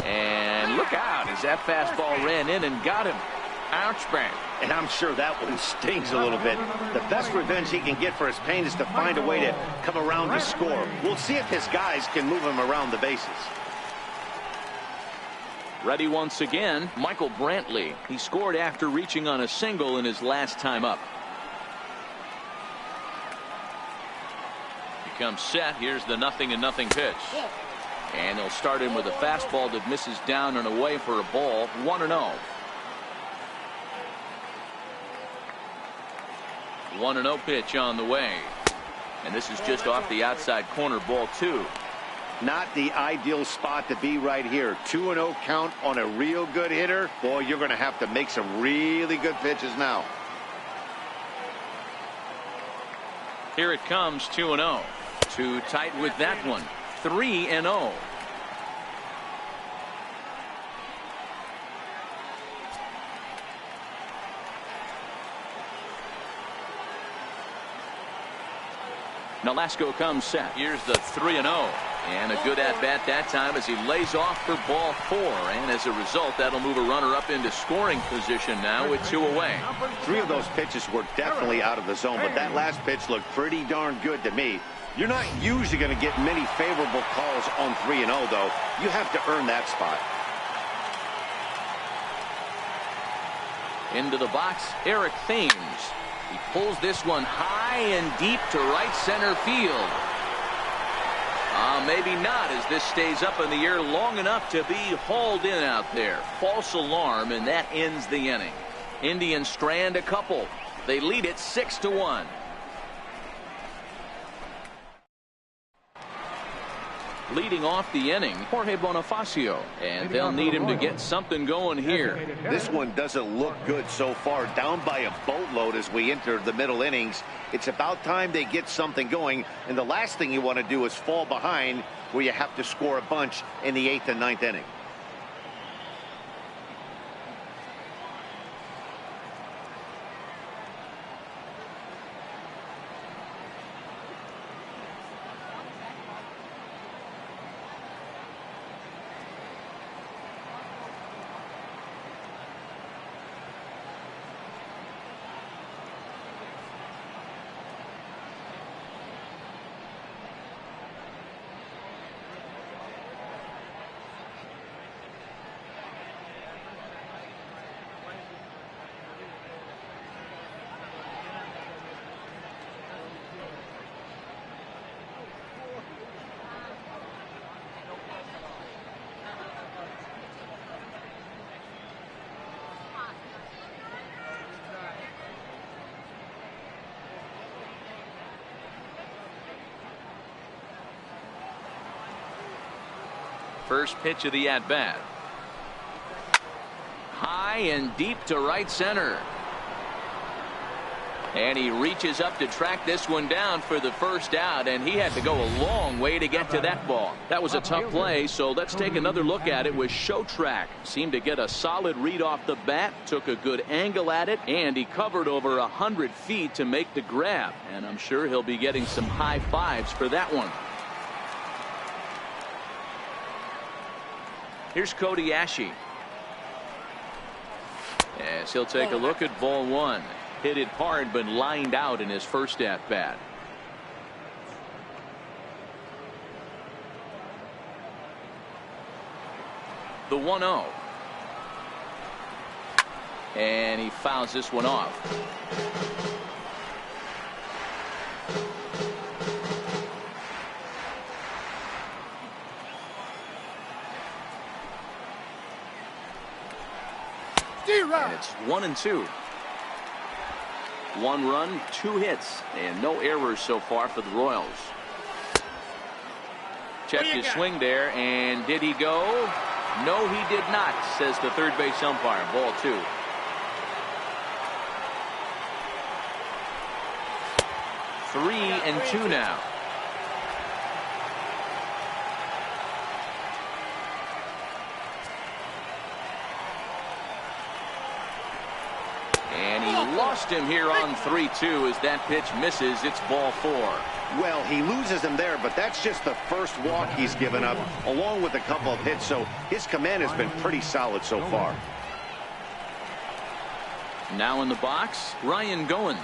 And look out as that fastball ran in and got him. Ouch bang. And I'm sure that one stings a little bit. The best revenge he can get for his pain is to find a way to come around to score. We'll see if his guys can move him around the bases. Ready once again, Michael Brantley. He scored after reaching on a single in his last time up. He comes set. Here's the 0-0 pitch. And he'll start in with a fastball that misses down and away for a ball. 1-0. 1-0 pitch on the way. And this is just off the outside corner, ball 2. Not the ideal spot to be right here. 2-0 count on a real good hitter. Boy, you're going to have to make some really good pitches now. Here it comes, 2-0. Too tight with that one. 3-0. Nolasco comes set. Here's the 3-0. And a good at-bat that time as he lays off for ball 4. And as a result, that'll move a runner up into scoring position now with 2 away. 3 of those pitches were definitely out of the zone, but that last pitch looked pretty darn good to me. You're not usually going to get many favorable calls on 3-0, though. You have to earn that spot. Into the box, Eric Thames. He pulls this one high and deep to right center field. Maybe not, as this stays up in the air long enough to be hauled in out there. False alarm, and that ends the inning. Indians strand a couple. They lead it 6-1. Leading off the inning, Jorge Bonifacio, and they'll need him to get something going here. This one doesn't look good so far. Down by a boatload as we enter the middle innings. It's about time they get something going, and the last thing you want to do is fall behind where you have to score a bunch in the 8th and 9th inning. First pitch of the at-bat. High and deep to right center. And he reaches up to track this one down for the first out, and he had to go a long way to get to that ball. That was a tough play, so let's take another look at it with Showtrack. Seemed to get a solid read off the bat, took a good angle at it, and he covered over 100 feet to make the grab. And I'm sure he'll be getting some high fives for that one. Here's Cody Asche, as he'll take a look at ball one. Hit it hard, but lined out in his first at bat. The 1-0. And he fouls this one off. And it's 1-2. 1 run, 2 hits, and no errors so far for the Royals. Check his swing there, and did he go? No, he did not, says the third base umpire. Ball 2. 3-2 now. And he lost him here on 3-2 as that pitch misses. It's ball 4. Well, he loses him there, but that's just the first walk he's given up, along with a couple of hits, so his command has been pretty solid so far. Now in the box, Ryan Goins.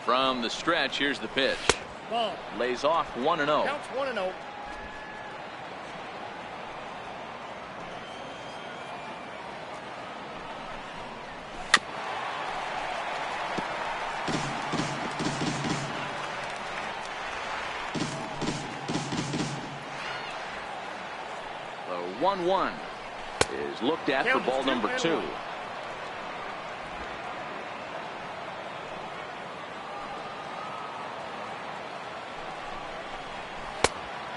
From the stretch, here's the pitch. Ball. Lays off 1-0. Counts 1-0. The 1-1 is looked at for ball number 2.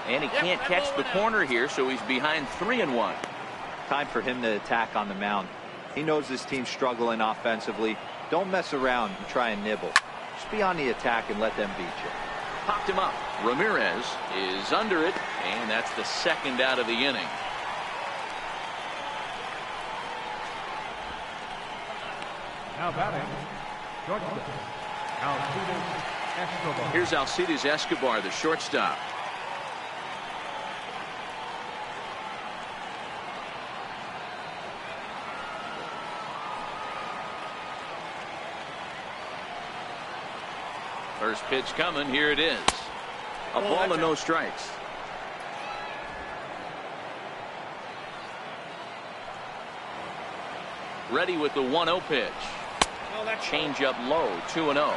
And he can't catch the corner here, so he's behind 3-1. Time for him to attack on the mound. He knows this team's struggling offensively. Don't mess around and try and nibble. Just be on the attack and let them beat you. Popped him up. Ramirez is under it, and that's the second out of the inning. Now batting, shortstop, Alcides Escobar. Here's Alcides Escobar, the shortstop. First pitch coming. Here it is. A ball and no strikes. Ready with the 1-0 pitch. Change up low. 2-0.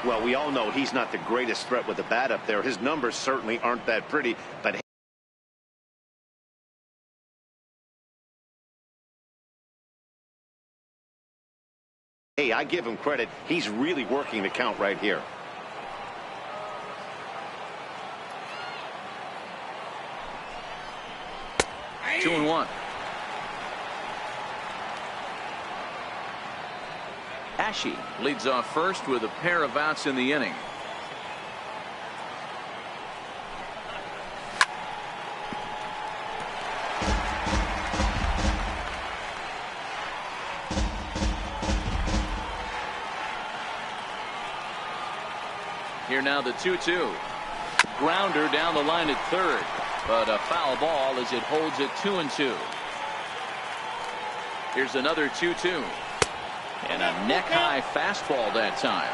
Well, we all know he's not the greatest threat with the bat up there. His numbers certainly aren't that pretty, but hey, I give him credit. He's really working the count right here. 2-1. Asche leads off first with a pair of outs in the inning. Here now the 2-2. Grounder down the line at third, but a foul ball as it holds it 2-2. Here's another 2-2. And a neck-high fastball that time.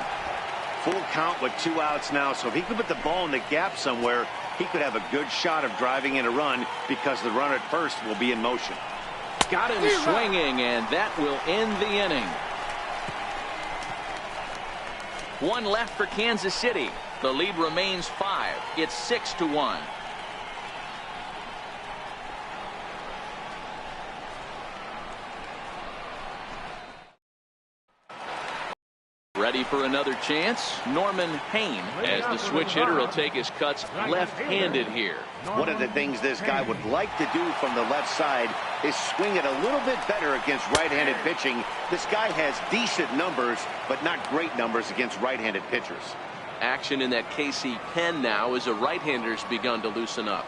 Full count with 2 outs now, so if he could put the ball in the gap somewhere, he could have a good shot of driving in a run because the runner at first will be in motion. Got him swinging, and that will end the inning. 1 left for Kansas City. The lead remains 5. It's 6-1. Ready for another chance? Norman Payne, as the switch hitter, will take his cuts left-handed here. One of the things this guy would like to do from the left side is swing it a little bit better against right-handed pitching. This guy has decent numbers, but not great numbers against right-handed pitchers. Action in that KC pen now as a right-hander's begun to loosen up.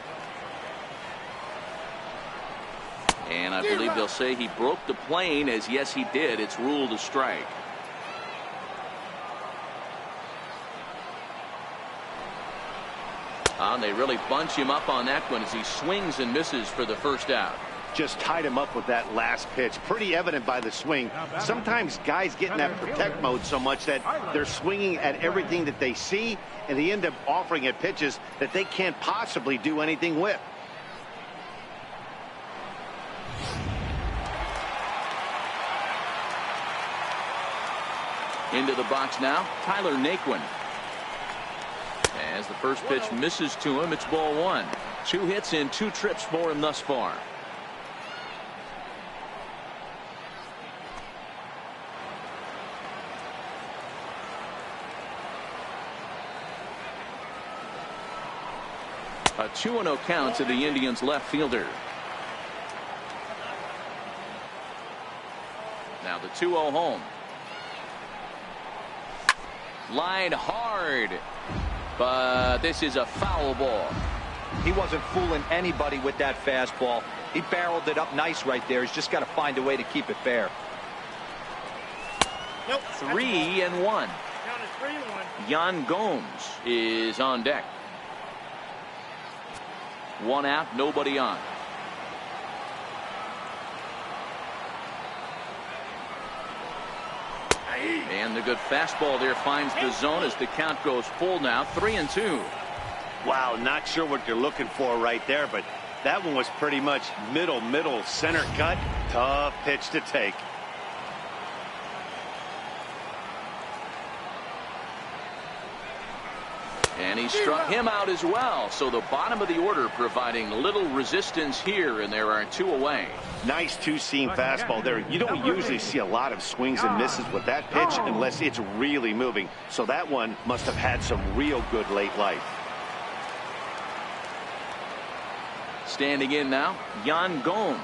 And I believe they'll say he broke the plane, as yes he did. It's ruled a strike. They really bunch him up on that one as he swings and misses for the first out. Just tied him up with that last pitch. Pretty evident by the swing. Sometimes guys get in that protect mode so much that they're swinging at everything that they see, and they end up offering at pitches that they can't possibly do anything with. Into the box now, Tyler Naquin. As the first pitch misses to him, it's ball 1. 2 hits in 2 trips for him thus far. A 2-0 count to the Indians left fielder. Now the 2-0 home. Line hard. But this is a foul ball. He wasn't fooling anybody with that fastball. He barreled it up nice right there. He's just got to find a way to keep it fair. 3-1. Yan Gomes is on deck. 1 out, nobody on. And the good fastball there finds the zone as the count goes full now. 3-2. Wow, not sure what you're looking for right there, but that one was pretty much middle center cut. Tough pitch to take. And he struck him out as well. So the bottom of the order providing little resistance here, and there are 2 away. Nice 2-seam fastball there. You don't usually see a lot of swings and misses with that pitch unless it's really moving. So that one must have had some real good late life. Standing in now, Yan Gomes,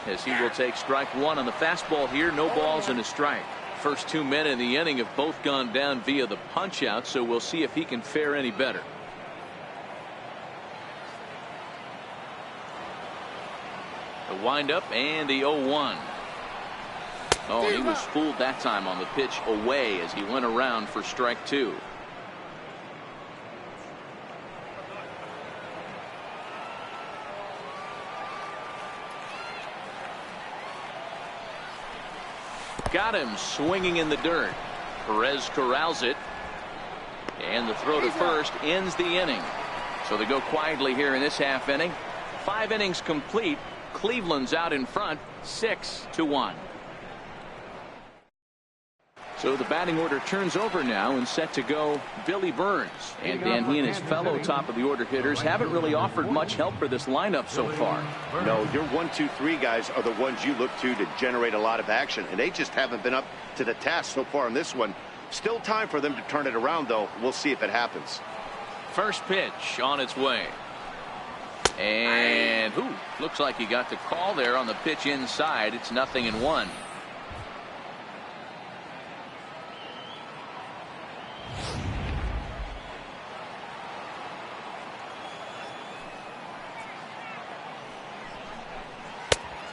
as he will take strike 1 on the fastball here. No balls and a strike. First 2 men in the inning have both gone down via the punch out, so we'll see if he can fare any better. The windup and the 0-1. Oh, he was fooled that time on the pitch away as he went around for strike 2. Got him swinging in the dirt. Perez corrals it. And the throw to first ends the inning. So they go quietly here in this half inning. 5 innings complete. Cleveland's out in front, 6-1. So the batting order turns over now, and set to go Billy Burns. And Dan, he and his fellow top of the order hitters haven't really offered much help for this lineup so far. No, your 1, 2, 3 guys are the ones you look to generate a lot of action, and they just haven't been up to the task so far in this one. Still time for them to turn it around, though. We'll see if it happens. First pitch on its way. And looks like he got the call there on the pitch inside. It's 0-1.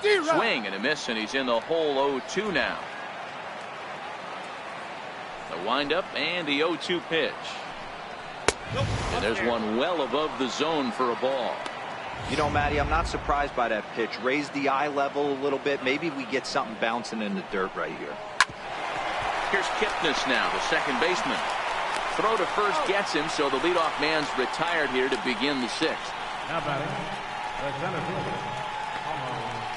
Swing and a miss, and he's in the hole. 0-2 now. The windup and the 0-2 pitch. And there's one well above the zone for a ball. You know, Matty, I'm not surprised by that pitch. Raise the eye level a little bit. Maybe we get something bouncing in the dirt right here. Here's Kipnis now, the second baseman. Throw to first gets him, so the leadoff man's retired here to begin the sixth. Now batting, the center fielder, Paulo Orlando.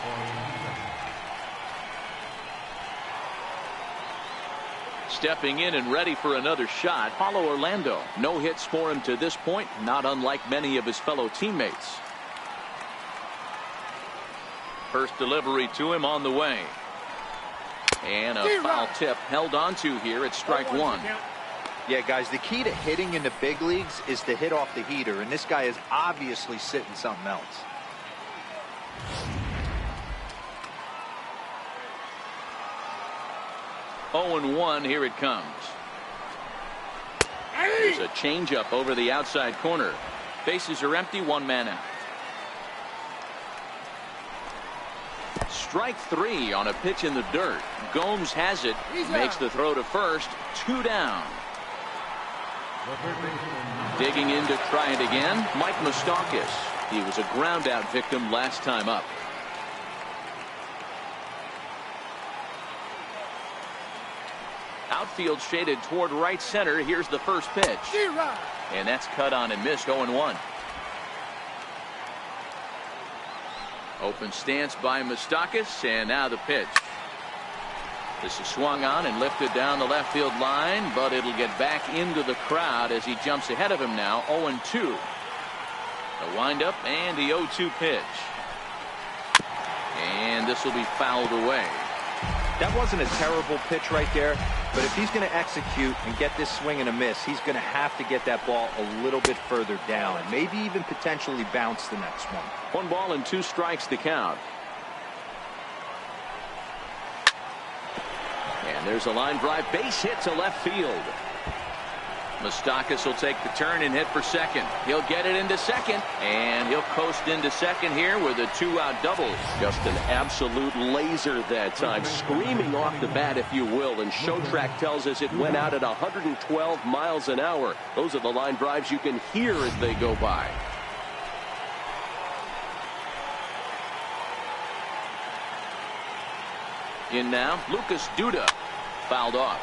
Stepping in and ready for another shot, Paulo Orlando. No hits for him to this point, not unlike many of his fellow teammates. First delivery to him on the way. And a foul tip held onto here at strike one. Yeah, guys, the key to hitting in the big leagues is to hit off the heater, and this guy is obviously sitting something else. Oh and 1, here it comes. There's a changeup over the outside corner. Bases are empty, one man out. Strike three on a pitch in the dirt. Gomes has it, makes the throw to first, 2 down. Digging in to try it again, Mike Moustakas. He was a ground out victim last time up. Outfield shaded toward right center. Here's the first pitch. And that's cut on and missed. 0-1. Open stance by Moustakas, and now the pitch. This is swung on and lifted down the left field line, but it'll get back into the crowd as he jumps ahead of him now. 0-2. The windup and the 0-2 pitch. And this will be fouled away. That wasn't a terrible pitch right there, but if he's going to execute and get this swing and a miss, he's going to have to get that ball a little bit further down, maybe even potentially bounce the next one. 1 ball and 2 strikes to count. And there's a line drive, base hit to left field. Moustakas will take the turn and hit for second. He'll get it into second, and he'll coast into second here with a 2-out double. Just an absolute laser that time, screaming off the bat, if you will, and Showtrack tells us it went out at 112 miles an hour. Those are the line drives you can hear as they go by. In now, Lucas Duda, fouled off.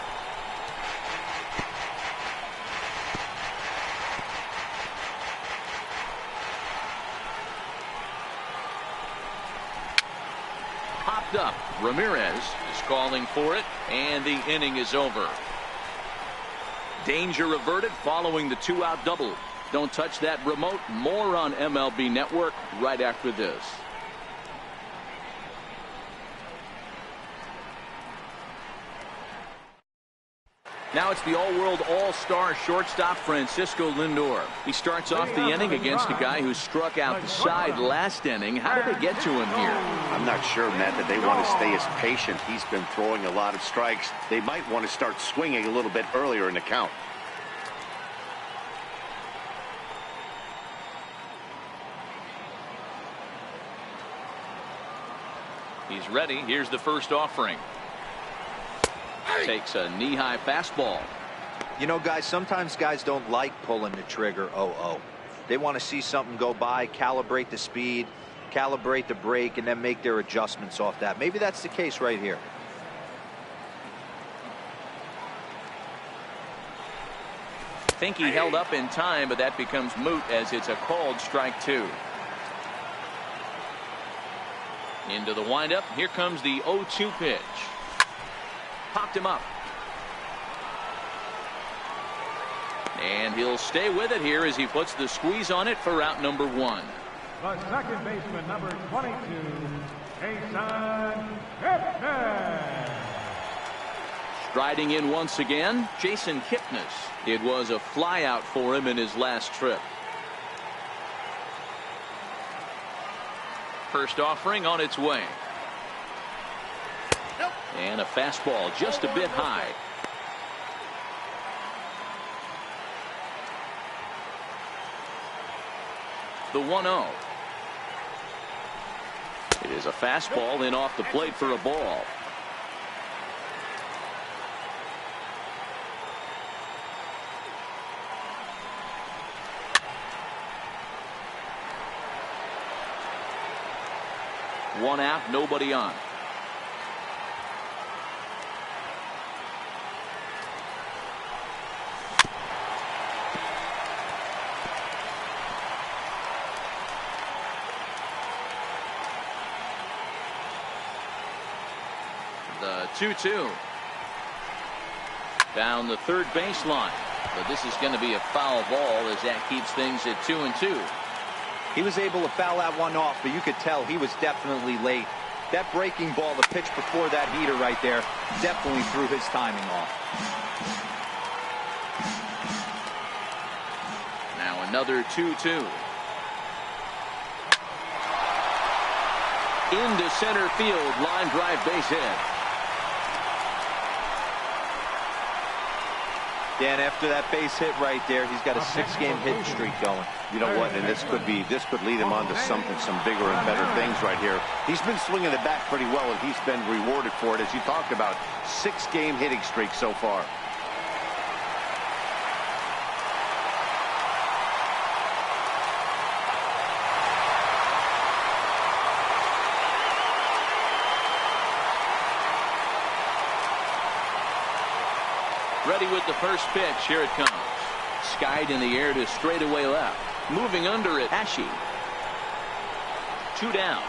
Popped up. Ramirez is calling for it, and the inning is over. Danger averted following the 2-out double. Don't touch that remote. More on MLB Network right after this. Now it's the all-world all-star shortstop Francisco Lindor. He starts off the inning against a guy who struck out the side last inning. How did they get to him here? I'm not sure, Matt, that they want to stay as patient. He's been throwing a lot of strikes. They might want to start swinging a little bit earlier in the count. He's ready. Here's the first offering. Takes a knee-high fastball. You know, guys, sometimes guys don't like pulling the trigger 0-0. They want to see something go by, calibrate the speed, calibrate the break, and then make their adjustments off that. Maybe that's the case right here. I think he held up in time, but that becomes moot as it's a called strike 2. Into the windup. Here comes the 0-2 pitch. Popped him up. And he'll stay with it here as he puts the squeeze on it for out number 1. The second baseman, number 22, Jason Kipnis. Striding in once again, Jason Kipnis. It was a flyout for him in his last trip. First offering on its way. And a fastball just a bit high. The 1-0. It is a fastball in off the plate for a ball. One out, nobody on. The 2-2. Down the third baseline. But this is going to be a foul ball as that keeps things at 2-2. He was able to foul that one off, but you could tell he was definitely late. That breaking ball, the pitch before that heater right there, definitely threw his timing off. Now another 2-2. Into center field, line drive, base hit. Dan, after that base hit right there, he's got a 6-game hit streak going. You know what? And this could lead him on to some bigger and better things right here. He's been swinging the bat pretty well, and he's been rewarded for it, as you talked about. 6-game hitting streak so far. Ready with the first pitch. Here it comes. Skied in the air to straightaway left. Moving under it, Ashe. 2 down.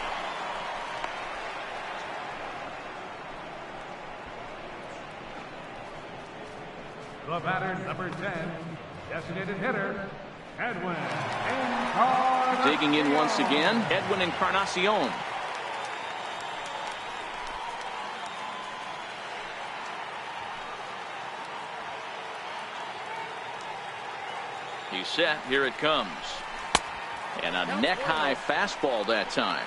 The batter, number 10, designated hitter, Edwin Encarnacion. Digging in once again, Edwin Encarnacion. He's set. Here it comes. And a neck-high fastball that time.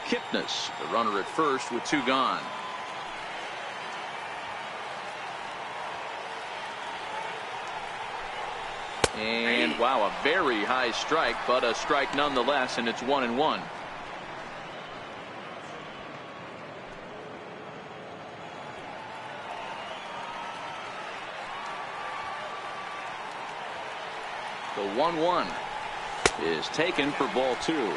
Kipnis, the runner at first with 2 gone. And wow, a very high strike, but a strike nonetheless, and it's 1-1. The 1-1 is taken for ball 2.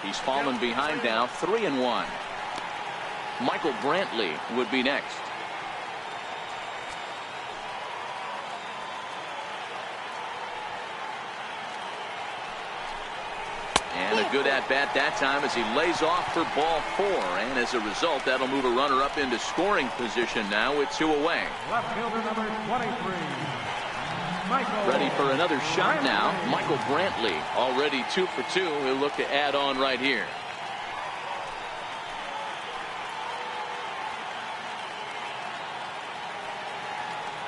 He's fallen behind now, 3-1. Michael Brantley would be next. And a good at-bat that time as he lays off for ball 4. And as a result, that'll move a runner up into scoring position now with 2 away. Left fielder number 23, Michael. Ready for another shot now. Michael Brantley already 2 for 2. He'll look to add on right here.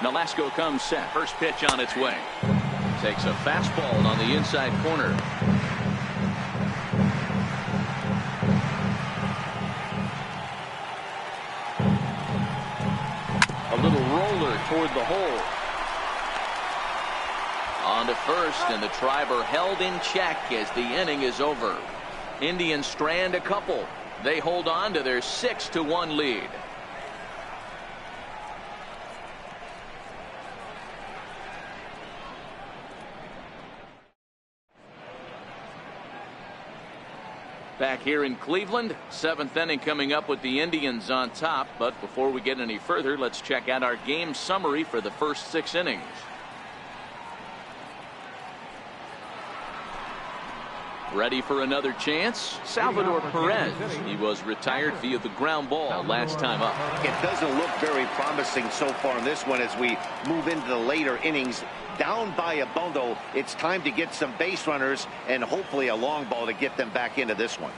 Nolasco comes set. First pitch on its way. Takes a fastball on the inside corner. A little roller toward the hole. On to first, and the Triber held in check as the inning is over. Indians strand a couple. They hold on to their 6-1 lead. Back here in Cleveland, 7th inning coming up with the Indians on top. But before we get any further, let's check out our game summary for the first 6 innings. Ready for another chance? Salvador Perez. He was retired via the ground ball last time up. It doesn't look very promising so far in this one as we move into the later innings. Down by a bundle, it's time to get some base runners and hopefully a long ball to get them back into this one.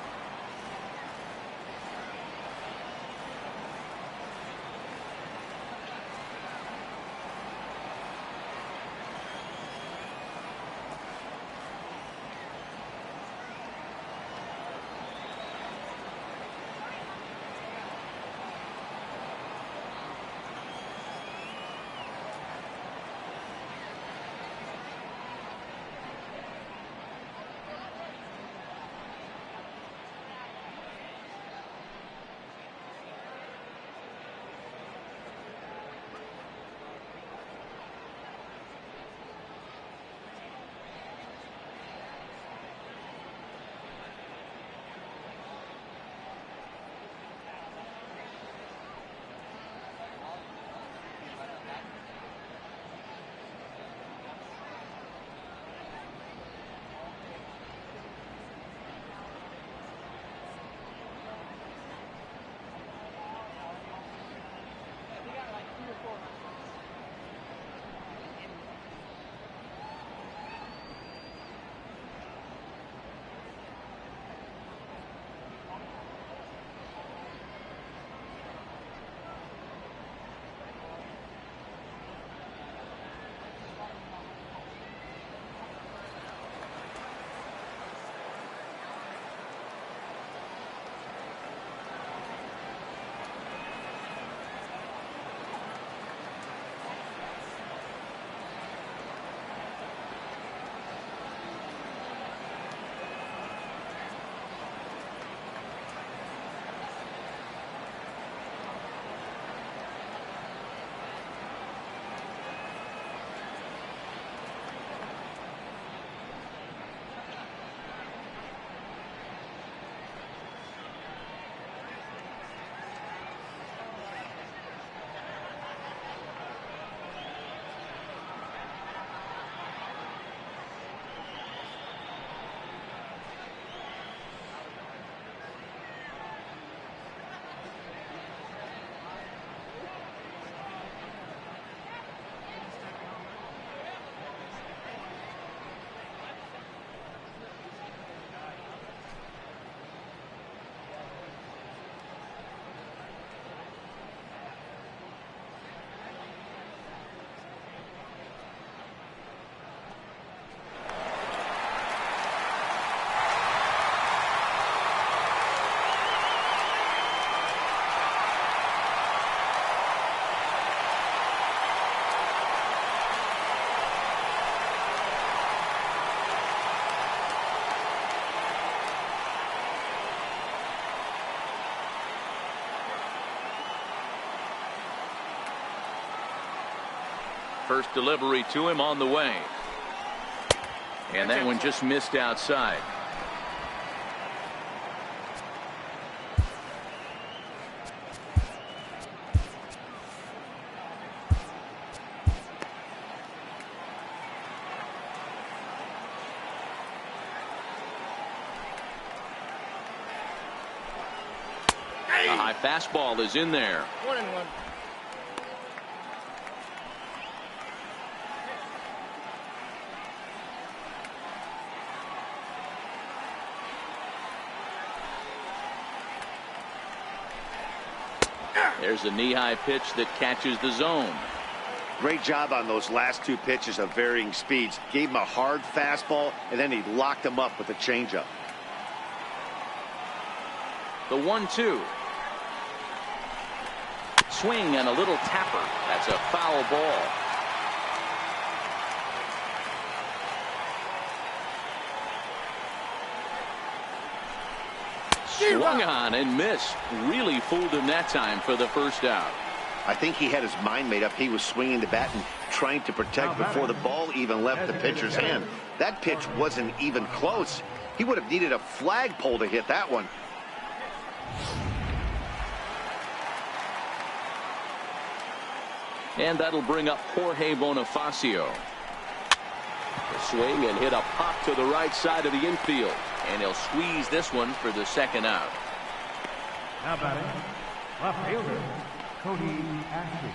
First delivery to him on the way. And that one just missed outside. A high fastball is in there. 1-1. There's a knee-high pitch that catches the zone. Great job on those last two pitches of varying speeds. Gave him a hard fastball, and then he locked him up with a changeup. The 1-2. Swing and a little tapper. That's a foul ball. Swung on and missed. Really fooled him that time for the first out. I think he had his mind made up. He was swinging the bat and trying to protect before the ball even left the pitcher's hand. That pitch wasn't even close. He would have needed a flagpole to hit that one. And that'll bring up Jorge Bonifacio. A swing and hit a pop to the right side of the infield. And he'll squeeze this one for the second out. Now batting, left fielder, Cody Ashley.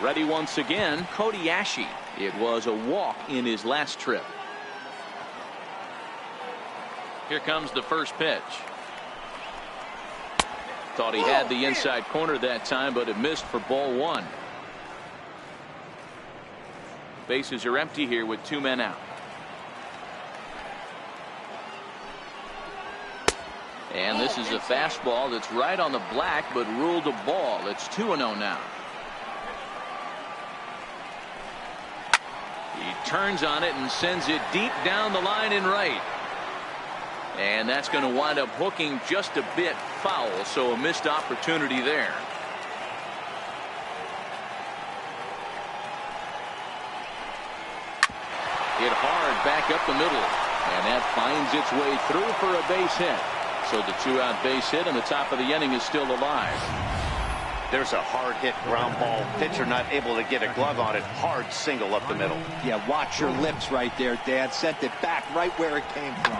Ready once again, Cody Ashley. It was a walk in his last trip. Here comes the first pitch. Thought he had the inside corner that time, but it missed for ball one. Bases are empty here with two men out. And this is a fastball that's right on the black, but ruled a ball. It's 2-0 now. He turns on it and sends it deep down the line in right. And that's going to wind up hooking just a bit foul, so a missed opportunity there. Hit hard back up the middle, and that finds its way through for a base hit. So the two-out base hit, and the top of the inning is still alive. There's a hard hit ground ball. Pitcher not able to get a glove on it. Hard single up the middle. Yeah, watch your lips right there, Dad. Sent it back right where it came from.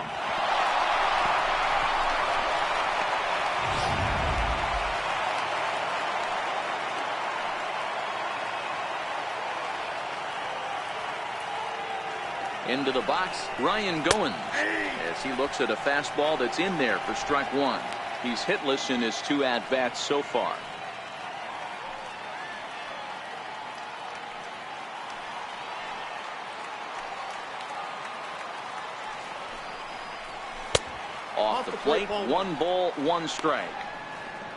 Into the box, Ryan Goins, as he looks at a fastball that's in there for strike one. He's hitless in his two at-bats so far. Off the plate, 1 ball, 1 strike.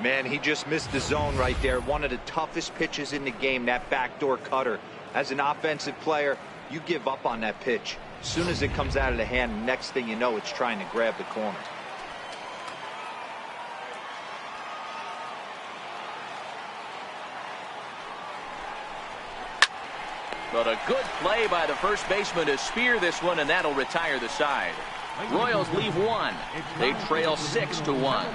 Man, he just missed the zone right there. One of the toughest pitches in the game, that backdoor cutter. As an offensive player, you give up on that pitch. As soon as it comes out of the hand, next thing you know, it's trying to grab the corner. But a good play by the first baseman to spear this one, and that'll retire the side. Royals leave 1. They trail 6-1.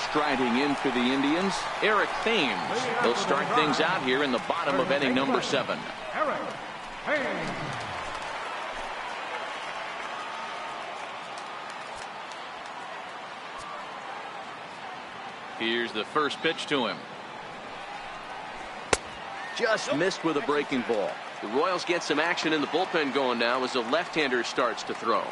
Striding in for the Indians, Eric Thames. They'll start things out here in the bottom of inning number 7. Eric Thames. Here's the first pitch to him. Just missed with a breaking ball. The Royals get some action in the bullpen going now as the left-hander starts to throw.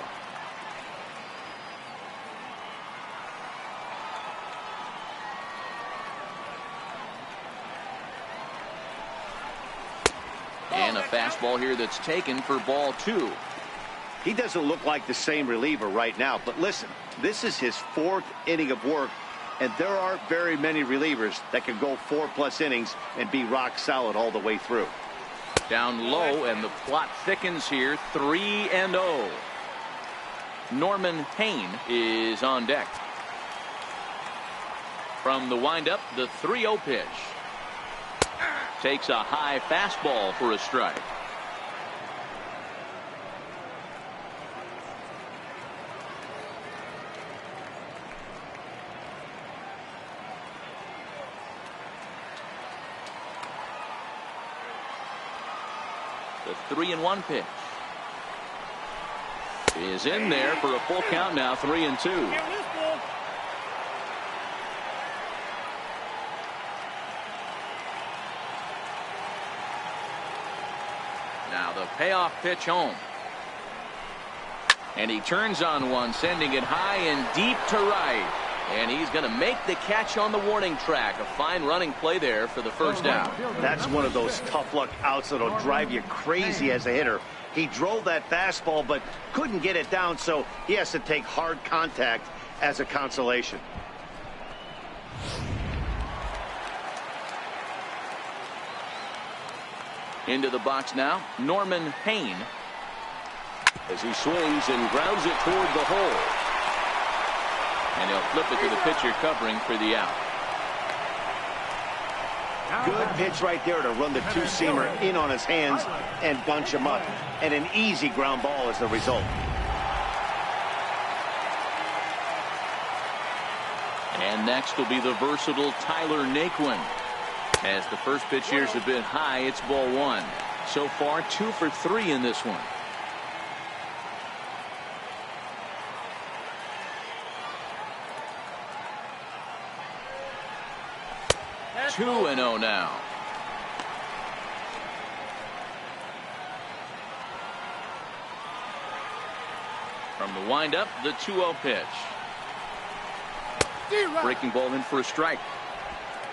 And a fastball here that's taken for ball 2. He doesn't look like the same reliever right now, but listen, this is his 4th inning of work, and there aren't very many relievers that can go 4+ innings and be rock solid all the way through. Down low, and the plot thickens here. 3-0. Norman Payne is on deck. From the windup, the 3-0 pitch. Takes a high fastball for a strike. The 3-1 pitch is in there for a full count now. 3-2. Now the payoff pitch home, and he turns on one, sending it high and deep to right. And he's going to make the catch on the warning track. A fine running play there for the first out. That's one of those tough luck outs that'll drive you crazy as a hitter. He drove that fastball but couldn't get it down, so he has to take hard contact as a consolation. Into the box now, Norman Payne. As he swings and grounds it toward the hole. And he'll flip it to the pitcher covering for the out. Good pitch right there to run the two-seamer in on his hands and bunch him up. And an easy ground ball is the result. And next will be the versatile Tyler Naquin. As the first pitch here is a bit high, it's ball one. So far, 2 for 3 in this one. 2-0 now. From the windup, the 2-0 pitch. Breaking ball in for a strike.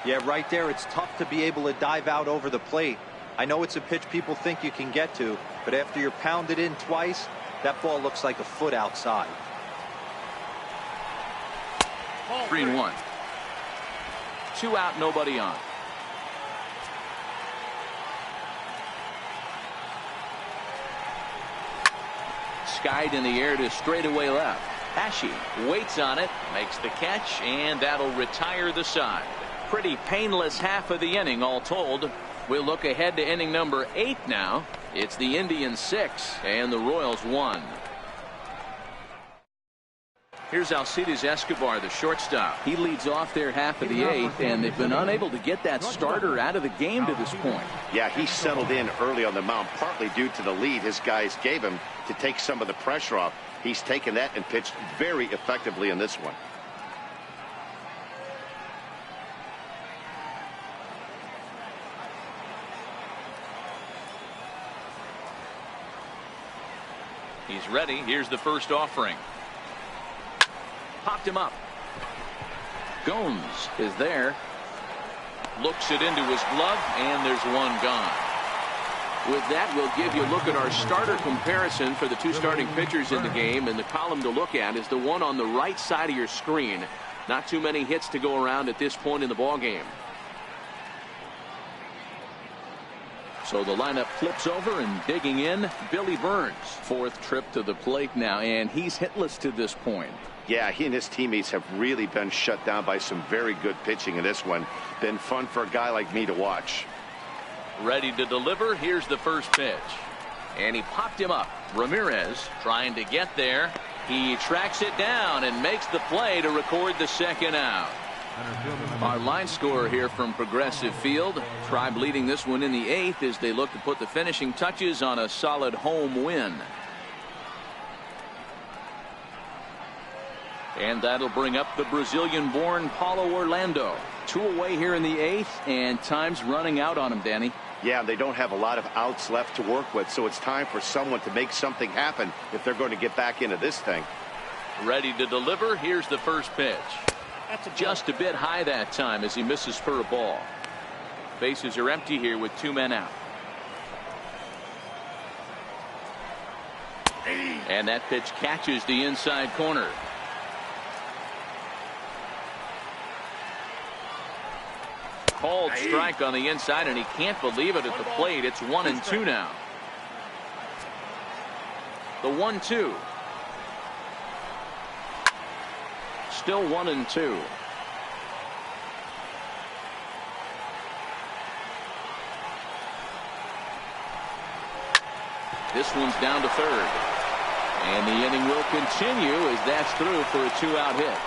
Yeah, right there, it's tough to be able to dive out over the plate. I know it's a pitch people think you can get to, but after you're pounded in twice, that ball looks like a foot outside. 3-1. 2 out, nobody on. Skied in the air to straightaway left. Ashe waits on it, makes the catch, and that'll retire the side. Pretty painless half of the inning all told. We'll look ahead to inning number 8 now. It's the Indians 6 and the Royals 1. Here's Alcides Escobar, the shortstop. He leads off their half of the 8th, and they've been unable to get that starter out of the game to this point. Yeah, he settled in early on the mound, partly due to the lead his guys gave him to take some of the pressure off. He's taken that and pitched very effectively in this one. He's ready. Here's the first offering. Popped him up. Gomes is there. Looks it into his glove, and there's one gone. With that, we'll give you a look at our starter comparison for the 2 starting pitchers in the game, and the column to look at is the one on the right side of your screen. Not too many hits to go around at this point in the ball game. So the lineup flips over, and digging in, Billy Burns. 4th trip to the plate now, and he's hitless to this point. Yeah, he and his teammates have really been shut down by some very good pitching in this one. Been fun for a guy like me to watch. Ready to deliver. Here's the first pitch. And he popped him up. Ramirez trying to get there. He tracks it down and makes the play to record the second out. Our line scorer here from Progressive Field. Tribe leading this one in the 8th as they look to put the finishing touches on a solid home win. And that'll bring up the Brazilian-born Paulo Orlando. 2 away here in the 8th, and time's running out on him, Danny. Yeah, they don't have a lot of outs left to work with, so it's time for someone to make something happen if they're going to get back into this thing. Ready to deliver. Here's the first pitch. Just a bit high that time as he misses for a ball. Bases are empty here with 2 men out. And that pitch catches the inside corner. Called strike on the inside, and he can't believe it at the plate. It's 1-2 now. The 1-2. Still 1-2. This one's down to third. And the inning will continue as that's through for a 2-out hit.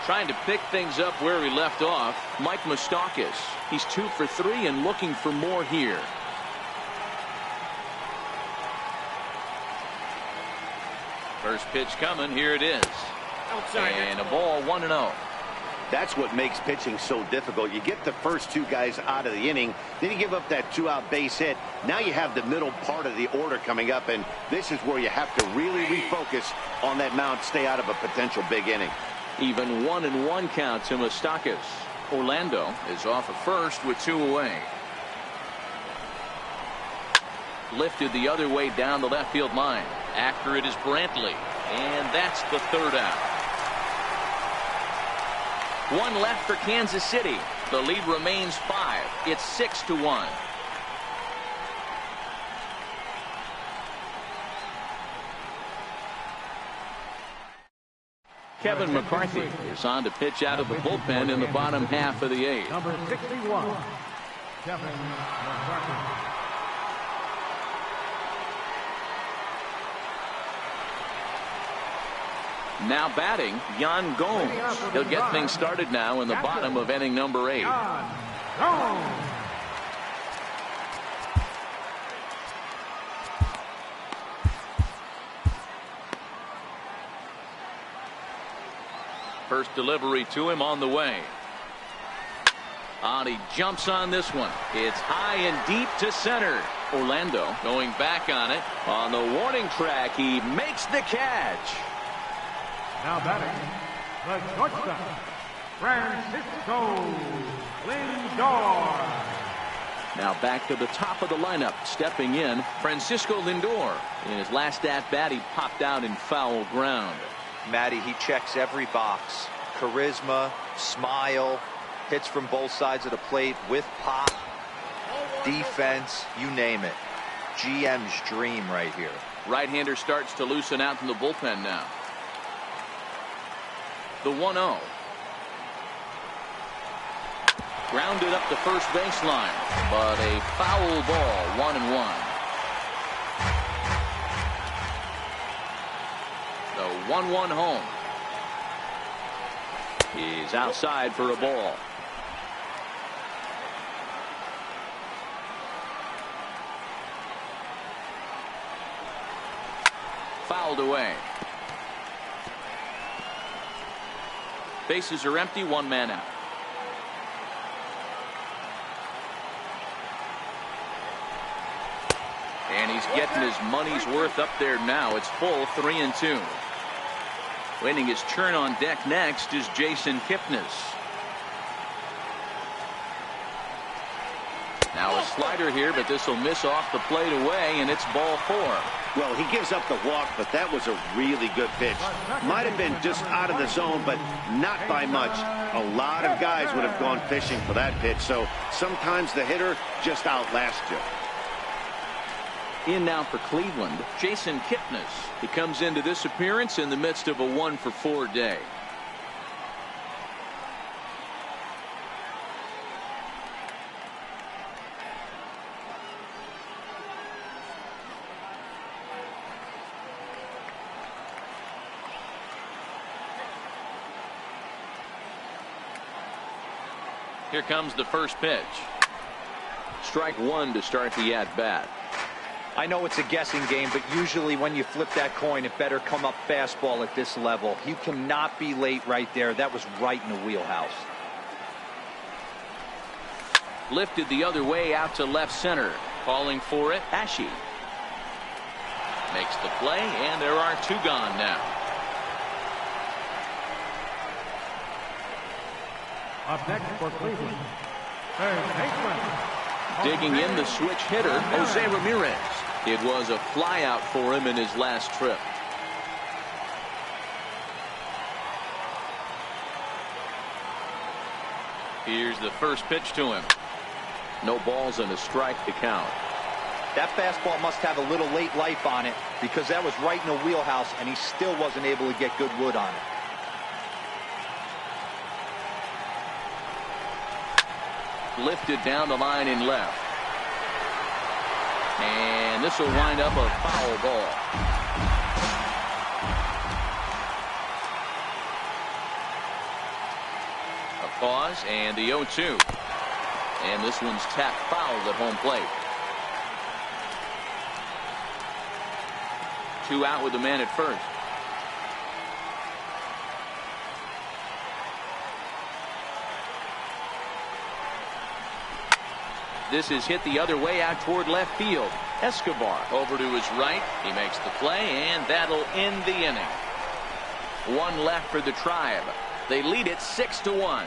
Trying to pick things up where he left off, Mike Moustakas. He's 2 for 3 and looking for more here. First pitch coming. Here it is. Outside. And a ball, 1-0. That's what makes pitching so difficult. You get the first 2 guys out of the inning, then you give up that 2-out base hit. Now you have the middle part of the order coming up, and this is where you have to really refocus on that mound, stay out of a potential big inning. Even 1-1 count to Moustakas. Orlando is off at first with 2 away. Lifted the other way down the left field line. After it is Brantley, and that's the 3rd out. 1 left for Kansas City. The lead remains 5. It's 6-1. Kevin McCarthy is on to pitch out of the bullpen in the bottom half of the 8th. Number 61, Kevin McCarthy. Now batting, Yan Gomes. He'll get things started now in the bottom of inning number 8. First delivery to him on the way. He jumps on this one. It's high and deep to center. Orlando going back on it. On the warning track, he makes the catch. Now batting, the shortstop, Francisco Lindor. Now back to the top of the lineup. Stepping in, Francisco Lindor. In his last at-bat, he popped out in foul ground. Matty, he checks every box. Charisma, smile, hits from both sides of the plate with pop, defense, you name it. GM's dream right here. Right-hander starts to loosen out from the bullpen now. The 1-0. Grounded up the first baseline, but a foul ball, 1-1. The 1-1 home. He's outside for a ball. Fouled away. Bases are empty, 1 man out. And he's getting his money's worth up there now. It's full, 3-2. Waiting his turn on deck next is Jason Kipnis. Now a slider here, but this will miss off the plate away, and it's ball 4. Well, he gives up the walk, but that was a really good pitch. Might have been just out of the zone, but not by much. A lot of guys would have gone fishing for that pitch, so sometimes the hitter just outlasts you. In now for Cleveland, Jason Kipnis. He comes into this appearance in the midst of a 1-for-4 day. Here comes the first pitch. Strike 1 to start the at-bat. I know it's a guessing game, but usually when you flip that coin, it better come up fastball at this level. You cannot be late right there. That was right in the wheelhouse. Lifted the other way out to left center. Calling for it, Ashe. Makes the play, and there are 2 gone now. Up next for Cleveland, third baseman. Digging in the switch hitter, Jose Ramirez. It was a flyout for him in his last trip. Here's the first pitch to him. No balls and a strike to count. That fastball must have a little late life on it because that was right in the wheelhouse and he still wasn't able to get good wood on it. Lifted down the line in left. And this will wind up a foul ball. A pause and the 0-2. And this one's tapped foul at home plate. 2 out with the man at first. This is hit the other way out toward left field. Escobar over to his right. He makes the play, and that'll end the inning. 1 left for the Tribe. They lead it 6-1.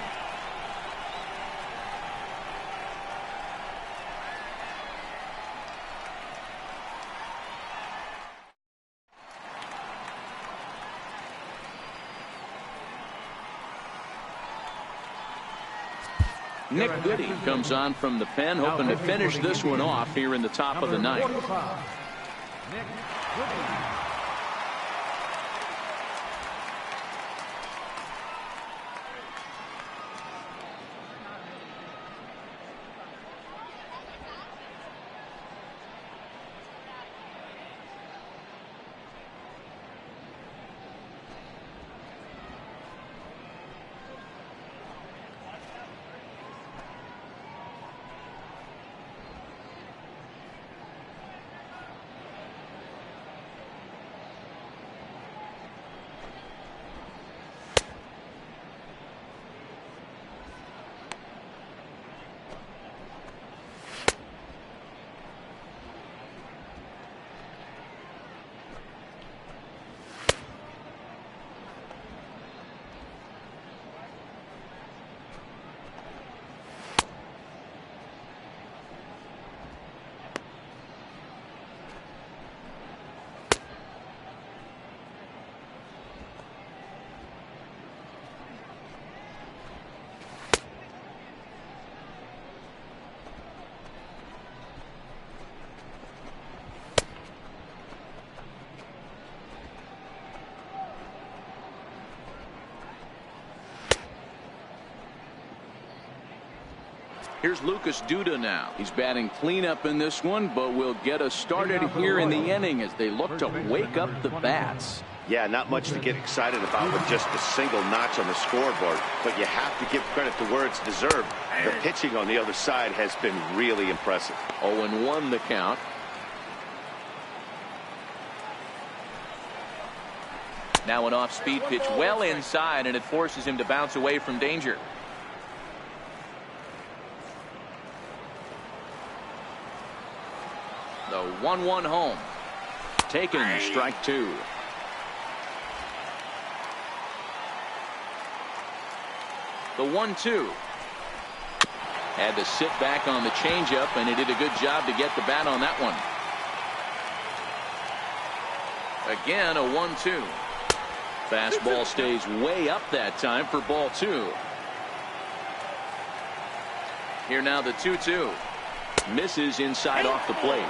Nick Goody comes on from the pen, hoping to finish this one off here in the top of the ninth. Nick Goody. Here's Lucas Duda now. He's batting cleanup in this one, but will get us started here in the inning as they look to wake up the bats. Yeah, not much to get excited about with just a single notch on the scoreboard, but you have to give credit to where it's deserved. The pitching on the other side has been really impressive. 0-1 the count. Now an off-speed pitch well inside, and it forces him to bounce away from danger. The 1-1 home. Taken, strike 2. The 1-2. Had to sit back on the changeup, and he did a good job to get the bat on that one. Again, a 1-2. Fastball stays way up that time for ball 2. Here now the 2-2. Misses inside off the plate.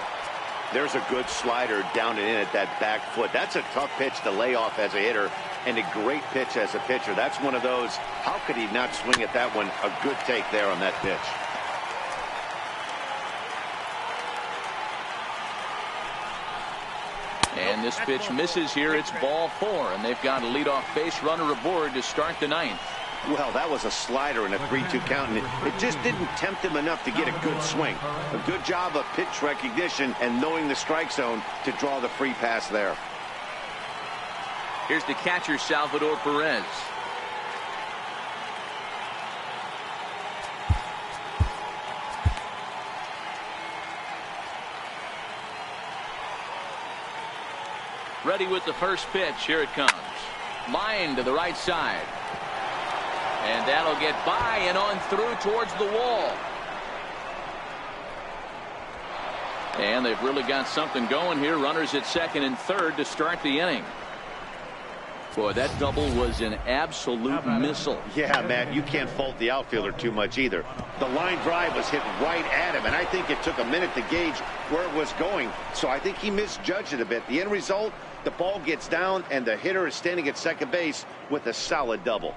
There's a good slider down and in at that back foot. That's a tough pitch to lay off as a hitter, and a great pitch as a pitcher. That's one of those, how could he not swing at that one? A good take there on that pitch. And this pitch misses here. It's ball 4, and they've got a leadoff base runner aboard to start the 9th. Well, that was a slider in a 3-2 count, and it just didn't tempt him enough to get a good swing. A good job of pitch recognition and knowing the strike zone to draw the free pass there. Here's the catcher, Salvador Perez. Ready with the first pitch. Here it comes. Line to the right side. And that'll get by and on through towards the wall. And they've really got something going here. Runners at second and third to start the inning. Boy, that double was an absolute missile. Yeah, Matt, you can't fault the outfielder too much either. The line drive was hit right at him, and I think it took a minute to gauge where it was going. So I think he misjudged it a bit. The end result, the ball gets down, and the hitter is standing at second base with a solid double.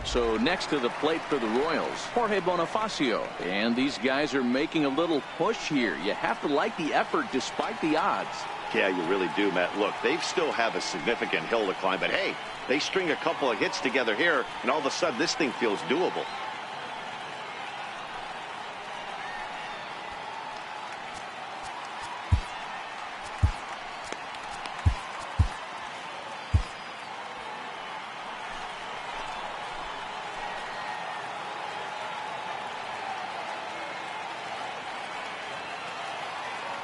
So next to the plate for the Royals, Jorge Bonifacio. And these guys are making a little push here. You have to like the effort despite the odds. Yeah, you really do, Matt. Look, they still have a significant hill to climb, but hey, they string a couple of hits together here, and all of a sudden this thing feels doable.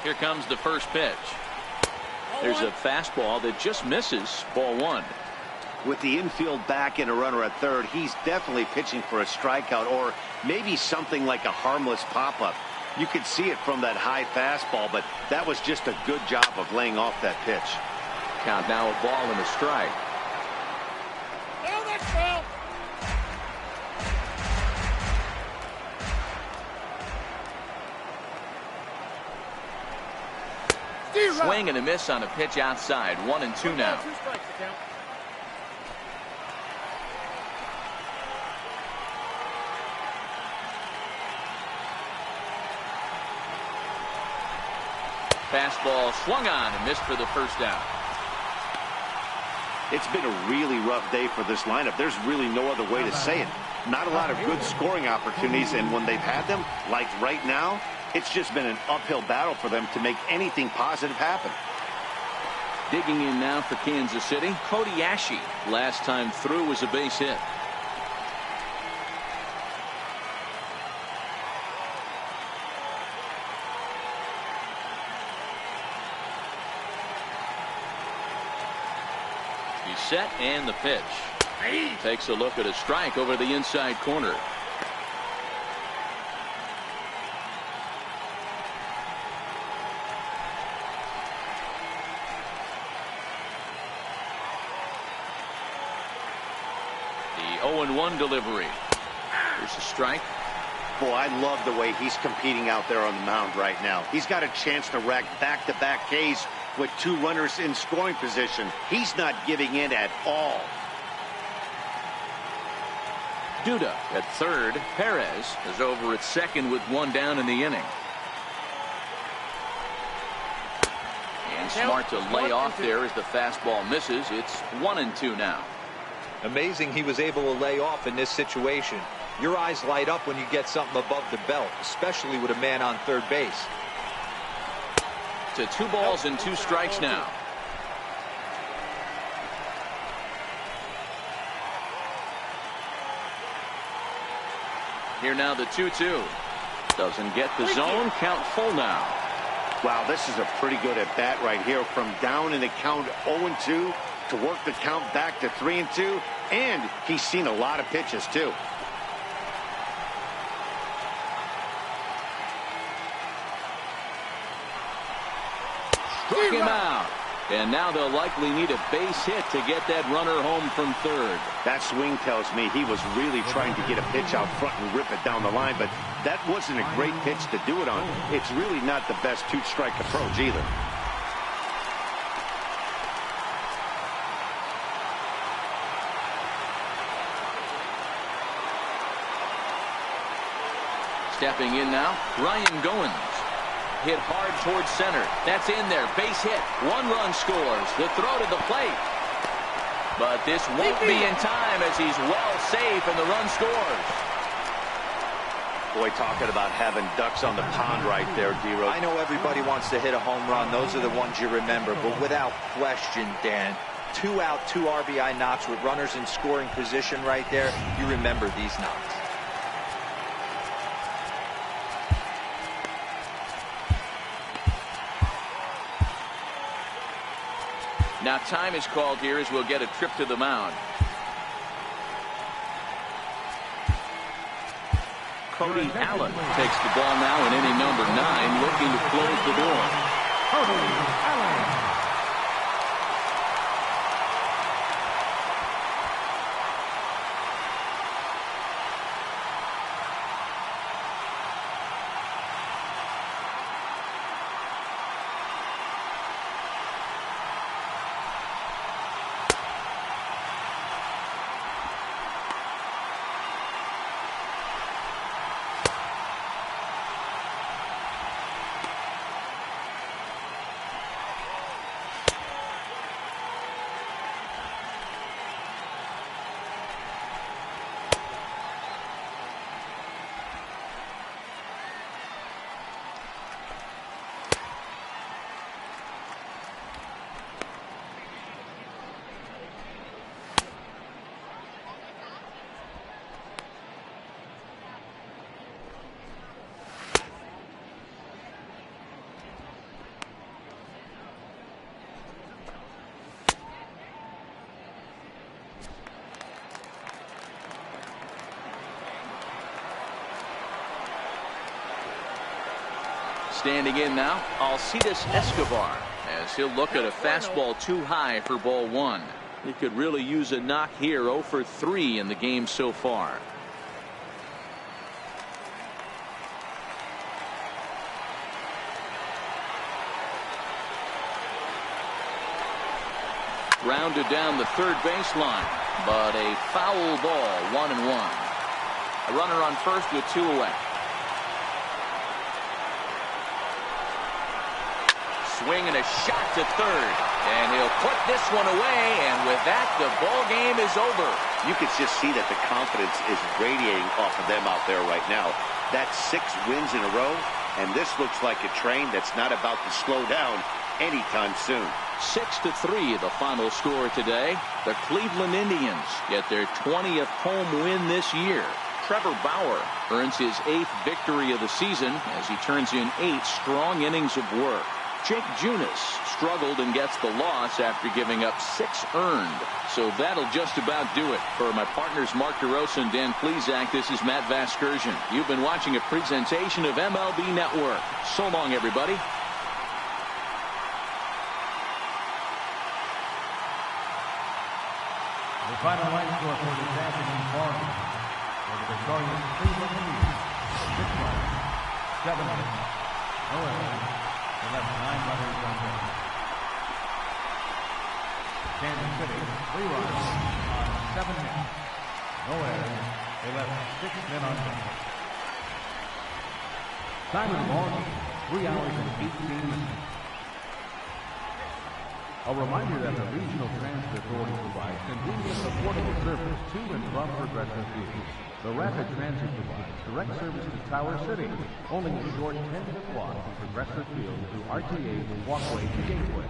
Here comes the first pitch. There's a fastball that just misses. Ball one. With the infield back and a runner at third, he's definitely pitching for a strikeout or maybe something like a harmless pop-up. You could see it from that high fastball, but that was just a good job of laying off that pitch. Count now, a ball and a strike. Swing and a miss on a pitch outside. 1-2 now. Fastball swung on and missed for the first down. It's been a really rough day for this lineup. There's really no other way to say it. Not a lot of good scoring opportunities, and when they've had them, like right now, it's just been an uphill battle for them to make anything positive happen. Digging in now for Kansas City, Cody Ashe. Last time through was a base hit. He's set and the pitch. Takes a look at a strike over the inside corner. The 0-1 delivery. There's a strike. Boy, I love the way he's competing out there on the mound right now. He's got a chance to rack back-to-back Ks with two runners in scoring position. He's not giving in at all. Duda at third. Perez is over at second with one down in the inning. And smart to lay off there as the fastball misses. It's 1-2 now. Amazing he was able to lay off in this situation. Your eyes light up when you get something above the belt, especially with a man on third base. To 2 balls and 2 strikes now. Here now the 2-2. Doesn't get the zone. Count full now. Wow, this is a pretty good at bat right here. From down in the count 0-2 to work the count back to 3-2. And he's seen a lot of pitches too. Struck him out. And now they'll likely need a base hit to get that runner home from third. That swing tells me he was really trying to get a pitch out front and rip it down the line, but that wasn't a great pitch to do it on. It's really not the best two-strike approach either. Stepping in now, Ryan Goins. Hit hard towards center. That's in there. Base hit. 1 run scores. The throw to the plate. But this won't be in time as he's well safe and the run scores. Boy, talking about having ducks on the pond right there, D-Rose. I know everybody wants to hit a home run. Those are the ones you remember. But without question, Dan, 2 out, 2 RBI knocks with runners in scoring position right there. You remember these knocks. Now time is called here as we'll get a trip to the mound. Cody Allen takes the ball now in inning number 9, looking to close the door. Cody Allen. Standing in now, Alcides Escobar, as he'll look at a fastball too high for ball 1. He could really use a knock here. 0 for 3 in the game so far. Grounded down the third baseline, but a foul ball, 1-1. A runner on first with 2 away. Swing and a shot to third, and he'll put this one away, and with that, the ball game is over. You can just see that the confidence is radiating off of them out there right now. That's 6 wins in a row, and this looks like a train that's not about to slow down anytime soon. 6-3 the final score today. The Cleveland Indians get their 20th home win this year. Trevor Bauer earns his 8th victory of the season as he turns in 8 strong innings of work. Jake Junis struggled and gets the loss after giving up 6 earned. So that'll just about do it. For my partners Mark DeRosa and Dan Plesac, this is Matt Vasgersian. You've been watching a presentation of MLB Network. So long, everybody. The final line score for this afternoon ball game for the victorious Cleveland Indians. 6 runs, 7 hits, no errors. They left 9 runners on base. Kansas City, 3 runs on 7 hits. No errors. They left 6 men on base. Time of the ball game, 3 hours and 18 minutes. A reminder that the Regional Transit Authority provides convenient, affordable service to and from Progressive Field. The Rapid Transit provides direct service to Tower City, only a short 10-minute walk from Progressive Field to RTA Walkway to Gateway.